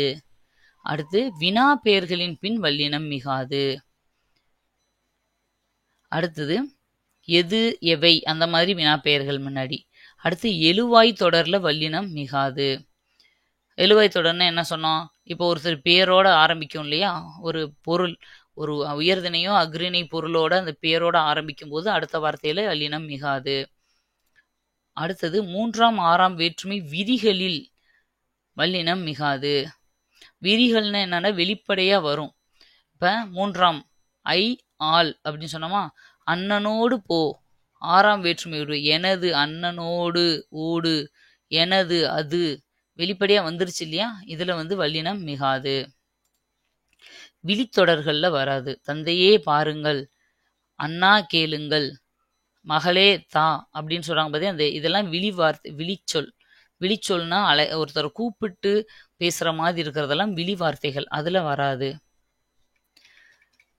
அடுத்து வினா பெயர்களின் பின் வல்லினம் மிகாது. அடுத்தது எது எவை அந்த மாதிரி வினா பெயர்கள் முன்னாடி. அடுத்து எழுவாய் தொடர்ல வல்லினம் மிகாது. எழுவாய் தொடர்னா என்ன சொன்னோம்? இப்போ ஒருத்தர் பேரோட ஆரம்பிக்கும் இல்லையா? ஒரு பொருள், ஒரு உயர்திணையோ அக்ரிணை பொருளோட அந்த பேரோட ஆரம்பிக்கும் போது அடுத்த வார்த்தையில வல்லினம் மிகாது. அடுத்தது 3ஆம் 6ஆம் வேற்றுமை விதிகளில் வல்லினம் மிகாது. விதிகள்னா என்னன்னா வெளிப்படையா வரும். இப்ப 3ஆம் ஐ ஆள் அப்படின்னு சொன்னோமா, அண்ணனோடு போ. 6ஆம் வேற்றுமை எனது அண்ணனோடு ஓடு, எனது அது வெளிப்படையா வந்துருச்சு இல்லையா? இதுல வல்லினம் மிகாது. விழித்தொடர்கள்ல வராது. தந்தையே பாருங்கள், அண்ணா கேளுங்கள், மகளே தா அப்படின்னு சொல்றாங்க பாத்தீங்க. அந்த இதெல்லாம் வார்த்தை, விழிச்சொல். விழிச்சொல்னா ஒருத்தரை கூப்பிட்டு பேசுற மாதிரி இருக்கிறதெல்லாம் விழி வார்த்தைகள், அதுல வராது.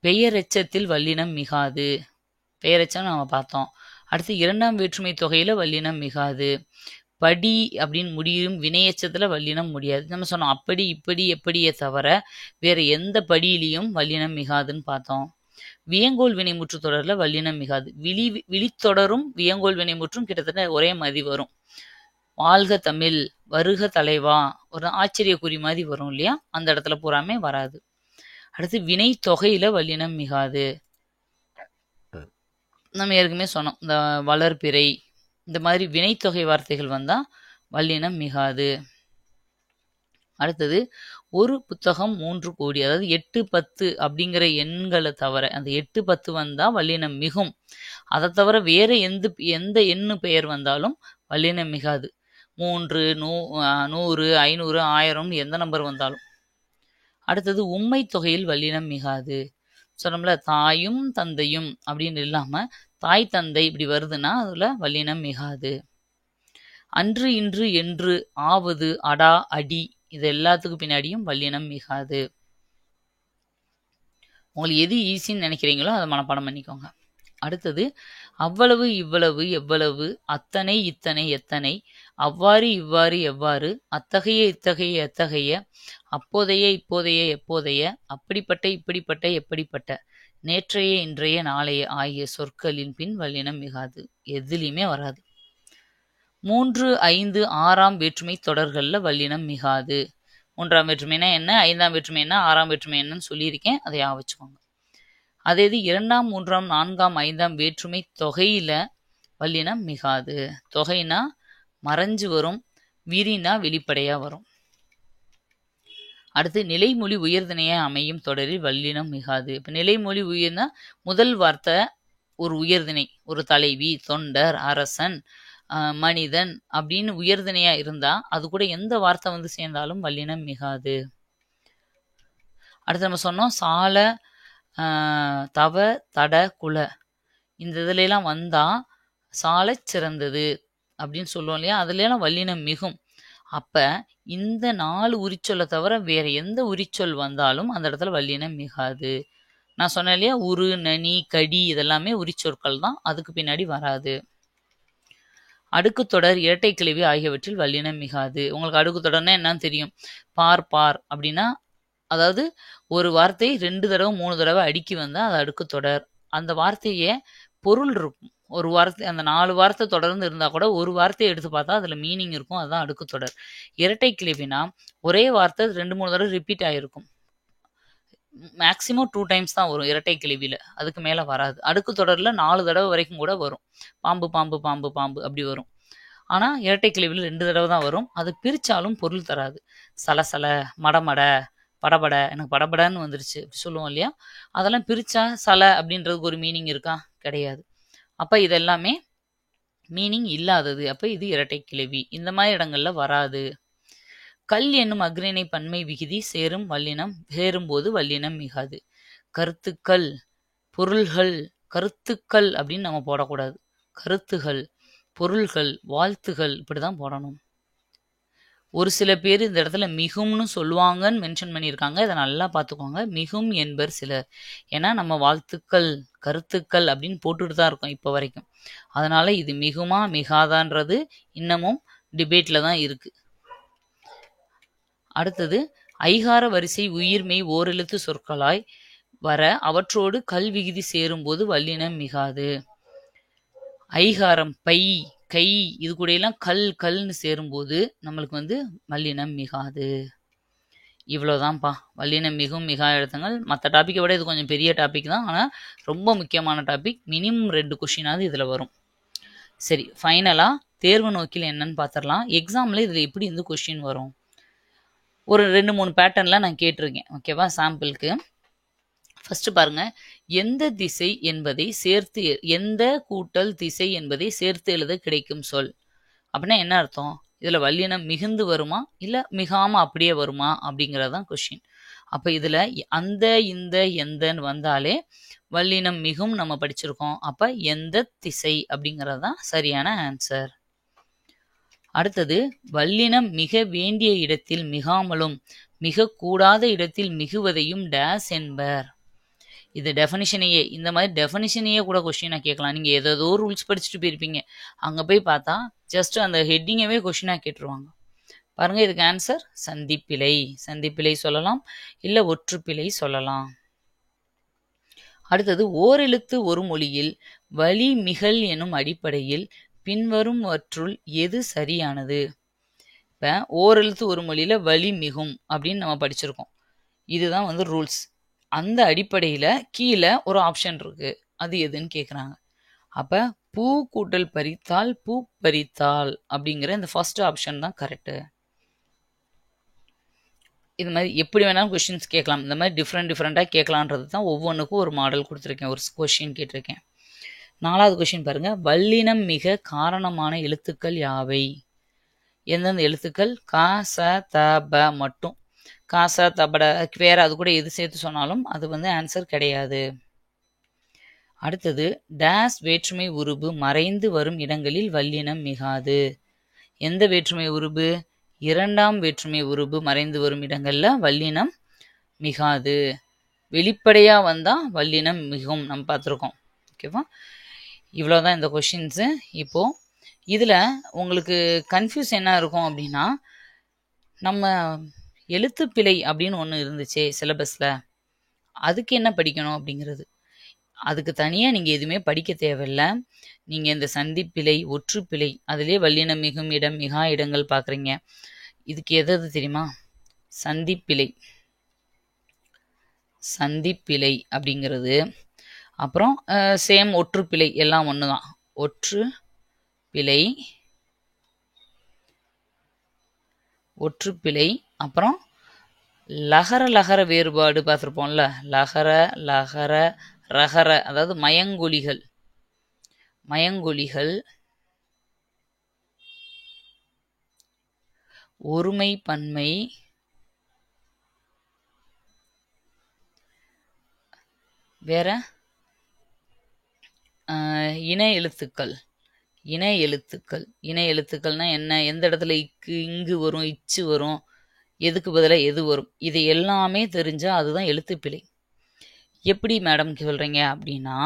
பெயரெச்சத்தில் வல்லினம் மிகாது. பெயரெச்சம் நாம பார்த்தோம். அடுத்து 2ஆம் வேற்றுமை தொகையில வல்லினம் மிகாது. படி அப்படின்னு முடியும் வினையச்சத்துல வல்லினம் முடியாது. நம்ம சொன்னோம் அப்படி இப்படி எப்படியே தவிர வேற எந்த படியிலையும் வல்லினம் மிகாதுன்னு பார்த்தோம். வியங்கோல் வினைமுற்று தொடர்ல வல்லினம் மிகாது. விழித்தொடரும் வியங்கோல் வினைமுற்றும் கிட்டத்தட்ட ஒரே மாதிரி வரும். வாழ்க தமிழ், வருக தலைவா, ஒரு ஆச்சரிய குறி மாதிரி வரும் இல்லையா? அந்த இடத்துல பூராமே வராது. அடுத்து வினை தொகையில வல்லினம் மிகாது. நம்ம ஏற்கனவே சொன்னோம், இந்த வளர்பிறை இந்த மாதிரி வினைத்தொகை வார்த்தைகள் வந்தா வல்லினம் மிகாது. அடுத்தது ஒரு புத்தகம் 3 கோடி, அதாவது 8 10 அப்படிங்கிற எண்களை தவிர அந்த 8 10 வந்தா வல்லினம் மிகும். அதை தவிர வேற எந்த எண்ணு பெயர் வந்தாலும் வல்லினம் மிகாது. 3 100 500 1000 எந்த நம்பர் வந்தாலும். அடுத்தது உம்மை தொகையில் வல்லினம் மிகாது. சொன்னோம்ல தாயும் தந்தையும் அப்படின்னு இல்லாம தாய் தந்தை இப்படி வருதுன்னா அதுல வல்லினம் மிகாது. அன்று இன்று என்று ஆவது அடா அடி இது எல்லாத்துக்கும் பின்னாடியும் வல்லினம் மிகாது. உங்களுக்கு எது ஈஸின்னு நினைக்கிறீங்களோ அதை மனப்பாடம் பண்ணிக்கோங்க. அடுத்தது அவ்வளவு இவ்வளவு எவ்வளவு, அத்தனை இத்தனை எத்தனை, அவ்வாறு இவ்வாறு எவ்வாறு, அத்தகைய இத்தகைய எத்தகைய, அப்போதைய இப்போதைய எப்போதைய, அப்படிப்பட்ட இப்படிப்பட்ட எப்படிப்பட்ட, நேற்றைய இன்றைய நாளைய ஆகிய சொற்களின் பின் வல்லினம் மிகாது. எதுலையுமே வராது. 3 5 6ஆம் வேற்றுமை தொடர்கள்ல வல்லினம் மிகாது. 3ஆம் வேற்றுமைனா என்ன, 5ஆம் வேற்றுமை என்ன, 6ஆம் வேற்றுமை என்னன்னு சொல்லியிருக்கேன், அதை வச்சுக்கோங்க. அதே இது 2ஆம் 3ஆம் 4ஆம் 5ஆம் வேற்றுமை தொகையில வல்லினம் மிகாது. தொகைனா மறைஞ்சு வரும், விரினா வெளிப்படையா வரும். அடுத்து நிலைமொழி உயர்திணையா அமையும் தொடரில் வல்லினம் மிகாது. இப்ப நிலைமொழி உயர்னா முதல் வார்த்தை ஒரு உயர்திணை, ஒரு தலைவி, தொண்டர், அரசன், மனிதன் அப்படின்னு உயர்திணையா இருந்தா அது கூட எந்த வார்த்தை சேர்ந்தாலும் வல்லினம் மிகாது. அடுத்து நம்ம சொன்னோம் சால, தவ, தட, குல இந்த இதுலலாம் வந்தா சாலச் சிறந்தது அப்படின்னு சொல்லுவோம் இல்லையா? அதுலலாம் வல்லினம் மிகும். அப்ப இந்த 4 உரிச்சொல்ல தவிர வேற எந்த உரிச்சொல் வந்தாலும் அந்த இடத்துல வல்லினம் மிகாது. நான் சொன்னேன் இல்லையா? உரு, நனி, கடி இதெல்லாமே உரிச்சொற்கள் தான். அதுக்கு பின்னாடி வராது. அடுக்குத்தொடர், இரட்டை கிளவி ஆகியவற்றில் வல்லினம் மிகாது. உங்களுக்கு அடுக்குத்தொடர்னா என்னன்னு தெரியும். பார் பார் அப்படின்னா அதாவது ஒரு வார்த்தை 2 தடவை 3 தடவை அடுக்கி வந்தா அது அடுக்குத்தொடர். அந்த வார்த்தையே பொருள் இருக்கும். ஒரு வார்த்தை அந்த 4 வார்த்தை தொடர்ந்து இருந்தா கூட ஒரு வார்த்தையை எடுத்து பார்த்தா அதுல மீனிங் இருக்கும். அதுதான் அடுக்குத்தொடர். இரட்டை கிளவினா ஒரே வார்த்தை 2, 3 தடவை ரிப்பீட் ஆயிருக்கும். மேக்ஸிமம் 2 டைம்ஸ் தான் வரும் இரட்டை கிளவியில. அதுக்கு மேல வராது. அடுக்குத்தொடர்ல 4 தடவை வரைக்கும் கூட வரும். பாம்பு பாம்பு பாம்பு பாம்பு அப்படி வரும். ஆனா இரட்டை கிளவியில 2 தடவை தான் வரும். அது பிரிச்சாலும் பொருள் தராது. சலசல, மடமட, படபட, எனக்கு படபடன்னு வந்துருச்சு அப்படி சொல்லுவோம் இல்லையா? அதெல்லாம் பிரிச்சா சல அப்படின்றதுக்கு ஒரு மீனிங் இருக்கா? கிடையாது. அப்ப இதெல்லாமே மீனிங் இல்லாதது. அப்ப இது இரட்டை கிளவி. இந்த மாதிரி இடங்கள்ல வராது. கல் என்னும் அஃறிணை பன்மை விகுதி சேரும்போது வல்லினம் மிகாது. கருத்துக்கள், பொருள்கள், கருத்துக்கள் அப்படின்னு நம்ம போடக்கூடாது. கருத்துகள், பொருள்கள், வாழ்த்துகள் இப்படிதான் போடணும். ஒரு சில பேர் இந்த இடத்துல மிகும்னு சொல்லுவாங்கன்னு மென்ஷன் பண்ணியிருக்காங்க. இதை நல்லா பார்த்துக்கோங்க. மிகும் என்பர் சிலர். ஏன்னா நம்ம வாழ்த்துக்கள், கருத்துக்கள் அப்படின்னு போட்டுட்டு தான் இருக்கோம் இப்போ வரைக்கும். அதனால இது மிகுமா மிகாதான்றது இன்னமும் டிபேட்ல தான் இருக்கு. அடுத்தது ஐகார வரிசை உயிர்மெய் ஓரெழுத்து சொற்களாய் வர அவற்றோடு கல் விகுதி சேரும்போது வல்லினம் மிகாது. ஐகாரம் பை, கை இது கூட எல்லாம் கல்னு சேரும்போது நம்மளுக்கு வல்லினம் மிகாது. இவ்வளோதான்ப்பா. வல்லினம் மிகும் மிகா எழுத்துங்கள். மற்ற டாப்பிக்கை விட இது கொஞ்சம் பெரிய டாபிக் தான். ஆனால் ரொம்ப முக்கியமான டாபிக். மினிமம் 2 கொஷினாவது இதில் வரும். சரி, ஃபைனலாக தேர்வு நோக்கில் என்னன்னு பார்த்துடலாம். எக்ஸாமில் இதில் எப்படி இந்த கொஷின் வரும்? ஒரு 2-3 பேட்டர்னில் நான் கேட்டிருக்கேன். ஓகேவா? சாம்பிளுக்கு ஃபர்ஸ்ட் பாருங்க. எந்த திசை என்பதை சேர்த்து எந்த கூட்டல் திசை என்பதை சேர்த்து எழுத கிடைக்கும் சொல் அப்படின்னா என்ன அர்த்தம்? இதுல வல்லினம் மிகுந்து வருமா இல்ல மிகாம அப்படியே வருமா அப்படிங்கறதான் கொஸ்டின். அப்ப இதுல அந்த இந்த எந்தன்னு வந்தாலே வல்லினம் மிகும் நம்ம படிச்சிருக்கோம். அப்ப எந்த திசை அப்படிங்கறதுதான் சரியான ஆன்சர். அடுத்தது வல்லினம் மிக வேண்டிய இடத்தில் மிகாமலும் மிக கூடாத இடத்தில் மிகுவதையும் டேஸ் என்பர். இது டெஃபனிஷனையே இந்த மாதிரி டெஃபனிஷனையே கூட கொஸ்டினாக கேட்கலாம். நீங்கள் ஏதோ ரூல்ஸ் படிச்சுட்டு போயிருப்பீங்க. அங்கே போய் பார்த்தா ஜஸ்ட் அந்த ஹெட்டிங்கவே கொஸ்டினாக கேட்டுருவாங்க. பாருங்க, இதுக்கு ஆன்சர் சந்திப்பிழை. சந்திப்பிழை சொல்லலாம், இல்லை ஒற்றுப்பிழை சொல்லலாம். அடுத்தது ஓரெழுத்து ஒரு மொழியில் வழி மிகல் எனும் அடிப்படையில் பின்வரும்வற்றுள் எது சரியானது? இப்போ ஓரெழுத்து ஒரு மொழியில வழி மிகும் அப்படின்னு நம்ம படிச்சிருக்கோம். இதுதான் ரூல்ஸ். அந்த அடிப்படையில் கீழே ஒரு ஆப்ஷன் இருக்கு. அது எதுன்னு கேட்குறாங்க. அப்போ பூ கூட்டல் பறித்தால் பூ பறித்தால் அப்படிங்கிற இந்த ஃபர்ஸ்ட் ஆப்ஷன் தான் கரெக்டு. இது மாதிரி எப்படி வேணாலும் கொஷின்ஸ் கேட்கலாம். இந்த மாதிரி டிஃப்ரெண்ட்டாக கேட்கலான்றது தான் ஒவ்வொன்றுக்கும் ஒரு மாடல் கொடுத்துருக்கேன், ஒரு கொஷின் கேட்டிருக்கேன். 4வது கொஷின் பாருங்க. வல்லினம் மிக காரணமான எழுத்துக்கள் யாவை? எந்தெந்த எழுத்துக்கள்? க, ச, த, ப மட்டும். காசா தபட வேற அது கூட எது சேர்த்து சொன்னாலும் அது ஆன்சர் கிடையாது. அடுத்தது டேஸ் வேற்றுமை உருபு மறைந்து வரும் இடங்களில் வல்லினம் மிகாது. எந்த வேற்றுமை உருபு? 2ஆம் வேற்றுமை உருபு மறைந்து வரும் இடங்கள்ல வல்லினம் மிகாது. வெளிப்படையா வந்தா வல்லினம் மிகும். நம்ம பார்த்துருக்கோம். ஓகேவா? இவ்வளோதான் இந்த கொஷின்ஸு. இப்போ இதுல உங்களுக்கு கன்ஃபியூஸ் என்ன இருக்கும் அப்படின்னா, நம்ம எழுத்துப்பிழை அப்படின்னு ஒன்று இருந்துச்சே சிலபஸில், அதுக்கு என்ன படிக்கணும் அப்படிங்கிறது. அதுக்கு தனியாக நீங்கள் எதுவுமே படிக்க தேவையில்லை. நீங்கள் இந்த சந்திப்பிழை, ஒற்றுப்பிழை, அதுலேயே வல்லினம் மிகும் இடம், மிகா இடங்கள் பார்க்குறீங்க. இதுக்கு எது தெரியுமா? சந்திப்பிழை. சந்திப்பிழை அப்படிங்கிறது. அப்புறம் சேம் ஒற்றுப்பிழை எல்லாம் ஒன்று தான். ஒற்றுப்பிழை, ஒற்றுப்பிழை. அப்புறம் லகர வேறுபாடு பார்த்துருப்போம்ல. லகர ரகர அதாவது மயங்கொலிகள். ஒருமை பன்மை, வேற இணை எழுத்துக்கள். இணை எழுத்துக்கள்னா என்ன? எந்த இடத்துல இங்கு வரும், இச்சு வரும், எதுக்கு பதிலாக எது வரும், இது எல்லாமே தெரிஞ்சா அதுதான் எழுத்துப்பிழை. எப்படி மேடம் சொல்றீங்க அப்படின்னா,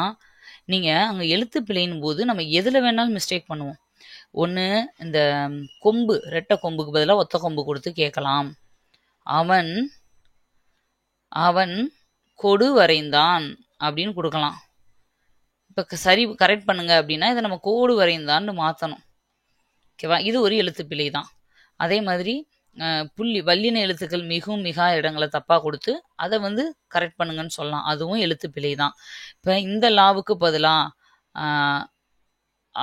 நீங்க அங்க எழுத்துப்பிழையின் போது நம்ம எதுல வேணாலும் மிஸ்டேக் பண்ணுவோம். ஒன்று இந்த கொம்பு, ரெட்டை கொம்புக்கு பதிலாக ஒத்த கொம்பு கொடுத்து கேட்கலாம். அவன் அவன் கொடு வரைந்தான் அப்படின்னு கொடுக்கலாம். இப்போ சரி கரெக்ட் பண்ணுங்க அப்படின்னா இதை நம்ம கோடு வரைந்தான்னு மாற்றணும். ஓகேவா? இது ஒரு எழுத்துப்பிழை தான். அதே மாதிரி புள்ளி வல்லின எழுத்துக்கள் மிகவும் மிகா இடங்களை தப்பாக கொடுத்து அதை வந்து கரெக்ட் பண்ணுங்கன்னு சொல்லலாம். அதுவும் எழுத்துப்பிழை தான். இப்போ இந்த லாவுக்கு பதிலாக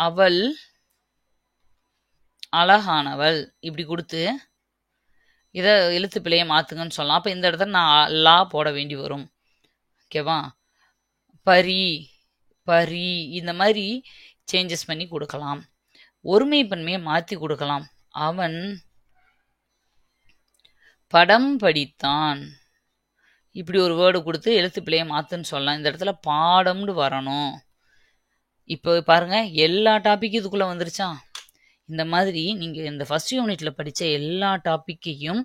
அவள் அழகானவள் இப்படி கொடுத்து இதை எழுத்துப்பிழையை மாற்றுங்கன்னு சொல்லலாம். அப்போ இந்த இடத்துல நான் லா போட வேண்டி வரும். ஓகேவா? பரி பரி இந்த மாதிரி சேஞ்சஸ் பண்ணி கொடுக்கலாம். ஒருமைப்பன்மையை மாற்றி கொடுக்கலாம். அவன் படம் படித்தான் இப்படி ஒரு வேர்டு கொடுத்து எழுத்துப்பிழையை மாற்றுன்னு சொல்லலாம். இந்த இடத்துல பாடம்னு வரணும். இப்போ பாருங்க, எல்லா டாப்பிக்கும் இதுக்குள்ளே வந்துருச்சா? இந்த மாதிரி நீங்கள் இந்த ஃபர்ஸ்ட் யூனிட்டில் படித்த எல்லா டாப்பிக்கையும்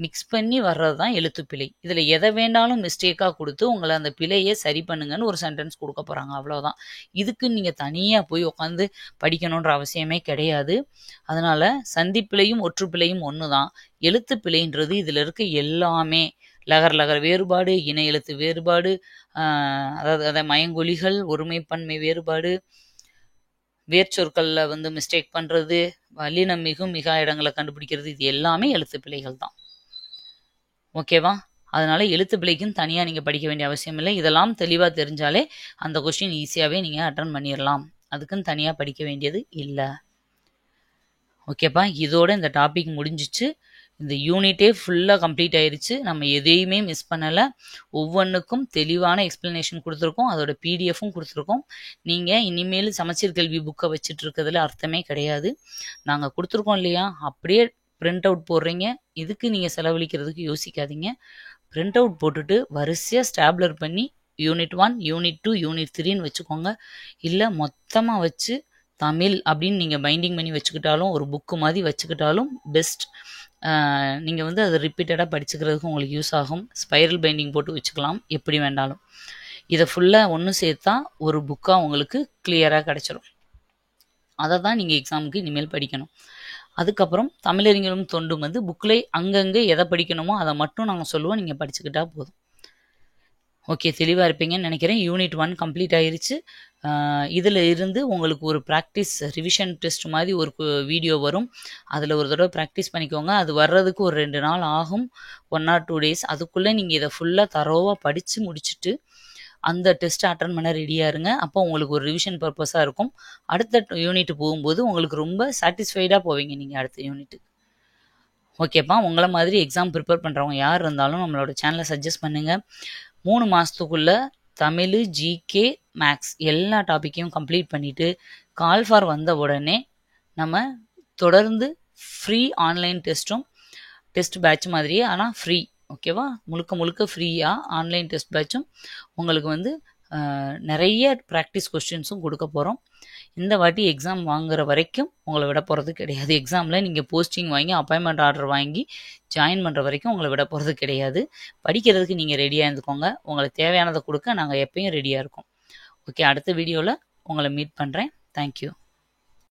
மிக்ஸ் பண்ணி வர்றது தான் எழுத்துப்பிழை. இதில் எதை வேண்டாலும் மிஸ்டேக்காக கொடுத்து உங்களை அந்த பிழையை சரி பண்ணுங்கன்னு ஒரு சென்டென்ஸ் கொடுக்க போகிறாங்க. அவ்வளோதான். இதுக்கு நீங்கள் தனியாக போய் உட்காந்து படிக்கணுன்ற அவசியமே கிடையாது. அதனால் சந்திப்பிழையும் ஒற்றுப்பிழையும் ஒன்று தான். எழுத்துப்பிழைன்றது இதில் இருக்க எல்லாமே லகர் லகர் வேறுபாடு, இணை எழுத்து வேறுபாடு, அதாவது மயங்கொலிகள், ஒருமைப்பன்மை வேறுபாடு, வேர்ச்சொற்களில் வந்து மிஸ்டேக் பண்ணுறது, வல்லினம் மிகா இடங்களை கண்டுபிடிக்கிறது, இது எல்லாமே எழுத்துப்பிழைகள் தான். ஓகேவா? அதனால எழுத்துப்பிழைக்குன்னு தனியாக நீங்கள் படிக்க வேண்டிய அவசியம் இல்லை. இதெல்லாம் தெளிவாக தெரிஞ்சாலே அந்த கொஸ்டின் ஈஸியாகவே நீங்கள் அட்டன் பண்ணிடலாம். அதுக்குன்னு தனியாக படிக்க வேண்டியது இல்லை. ஓகேப்பா? இதோட இந்த டாபிக் முடிஞ்சிச்சு. இந்த யூனிட்டே ஃபுல்லாக கம்ப்ளீட் ஆயிடுச்சு. நம்ம எதையுமே மிஸ் பண்ணலை. ஒவ்வொன்றுக்கும் தெளிவான எக்ஸ்ப்ளனேஷன் கொடுத்துருக்கோம். அதோட பிடிஎஃப்பும் கொடுத்துருக்கோம். நீங்கள் இனிமேல் சமச்சீர் கல்வி புக்கை வச்சுட்டு இருக்கிறதுல அர்த்தமே கிடையாது. நாங்கள் கொடுத்துருக்கோம் இல்லையா, அப்படியே பிரிண்ட் அவுட் போடுறீங்க. இதுக்கு நீங்கள் செலவழிக்கிறதுக்கு யோசிக்காதீங்க. பிரிண்ட் அவுட் போட்டுட்டு வரிசையாக ஸ்டாப்லர் பண்ணி யூனிட் 1, யூனிட் 2, யூனிட் 3ன்னு வச்சுக்கோங்க. இல்லை மொத்தமாக வச்சு தமிழ் அப்படின்னு நீங்கள் பைண்டிங் பண்ணி வச்சுக்கிட்டாலும், ஒரு புக்கு மாதிரி வச்சுக்கிட்டாலும் பெஸ்ட். நீங்கள் வந்து அதை ரிப்பீட்டடாக படிச்சுக்கிறதுக்கு உங்களுக்கு யூஸ் ஆகும். ஸ்பைரல் பைண்டிங் போட்டு வச்சுக்கலாம், எப்படி வேண்டாலும். இதை ஃபுல்லாக ஒன்று சேர்த்தா ஒரு புக்காக உங்களுக்கு கிளியராக கிடச்சிரும். அதை தான் நீங்கள் எக்ஸாமுக்கு இனிமேல் படிக்கணும். அதுக்கப்புறம் தமிழறிஞரும் தொண்டும் வந்து புக்கில் அங்கங்கே எதை படிக்கணுமோ அதை மட்டும் நாங்கள் சொல்லுவோம், நீங்கள் படிச்சுக்கிட்டா போதும். ஓகே, தெளிவாக இருப்பீங்கன்னு நினைக்கிறேன். யூனிட் 1 கம்ப்ளீட் ஆயிருச்சு. இதில் இருந்து உங்களுக்கு ஒரு ப்ராக்டிஸ் ரிவிஷன் டெஸ்ட் மாதிரி ஒரு வீடியோ வரும். அதில் ஒரு தடவை ப்ராக்டிஸ் பண்ணிக்கோங்க. அது வர்றதுக்கு ஒரு 2 நாள் ஆகும், 1 or 2 days. அதுக்குள்ளே நீங்கள் இதை ஃபுல்லாக தரோவாக படித்து முடிச்சுட்டு அந்த டெஸ்ட்டை அட்டன் பண்ண ரெடியாக இருங்க. அப்போ உங்களுக்கு ஒரு ரிவிஷன் பர்பஸாக இருக்கும். அடுத்த யூனிட் போகும்போது உங்களுக்கு ரொம்ப சாட்டிஸ்ஃபைடாக போவீங்க நீங்கள் அடுத்த யூனிட்டுக்கு. ஓகேப்பா? உங்களை மாதிரி எக்ஸாம் ப்ரிப்பேர் பண்ணுறவங்க யார் இருந்தாலும் நம்மளோட சேனலை சஜஸ்ட் பண்ணுங்கள். 3 மாதத்துக்குள்ளே தமிழ், ஜிகே, மேக்ஸ் எல்லா டாப்பிக்கையும் கம்ப்ளீட் பண்ணிவிட்டு கால் ஃபார் வந்த உடனே நம்ம தொடர்ந்து ஃப்ரீ ஆன்லைன் டெஸ்ட் பேட்ச் மாதிரியே, ஆனால் ஃப்ரீ. ஓகேவா? முழுக்க ஃப்ரீயாக ஆன்லைன் டெஸ்ட் பேட்சும் உங்களுக்கு வந்து நிறைய ப்ராக்டிஸ் கொஸ்டின்ஸும் கொடுக்க போகிறோம். இந்த வாட்டி எக்ஸாம் வாங்குற வரைக்கும் உங்களை விட போகிறது கிடையாது. எக்ஸாமில் நீங்கள் போஸ்டிங் வாங்கி அப்பாயின்மெண்ட் ஆர்டர் வாங்கி ஜாயின் பண்ணுற வரைக்கும் உங்களை விட போகிறது கிடையாது. படிக்கிறதுக்கு நீங்கள் ரெடியாக இருந்துக்கோங்க. உங்களுக்கு தேவையானதை கொடுக்க நாங்கள் எப்பயும் ரெடியாக இருக்கோம். ஓகே, அடுத்த வீடியோவில் உங்களை மீட் பண்ணுறேன். தேங்க்யூ.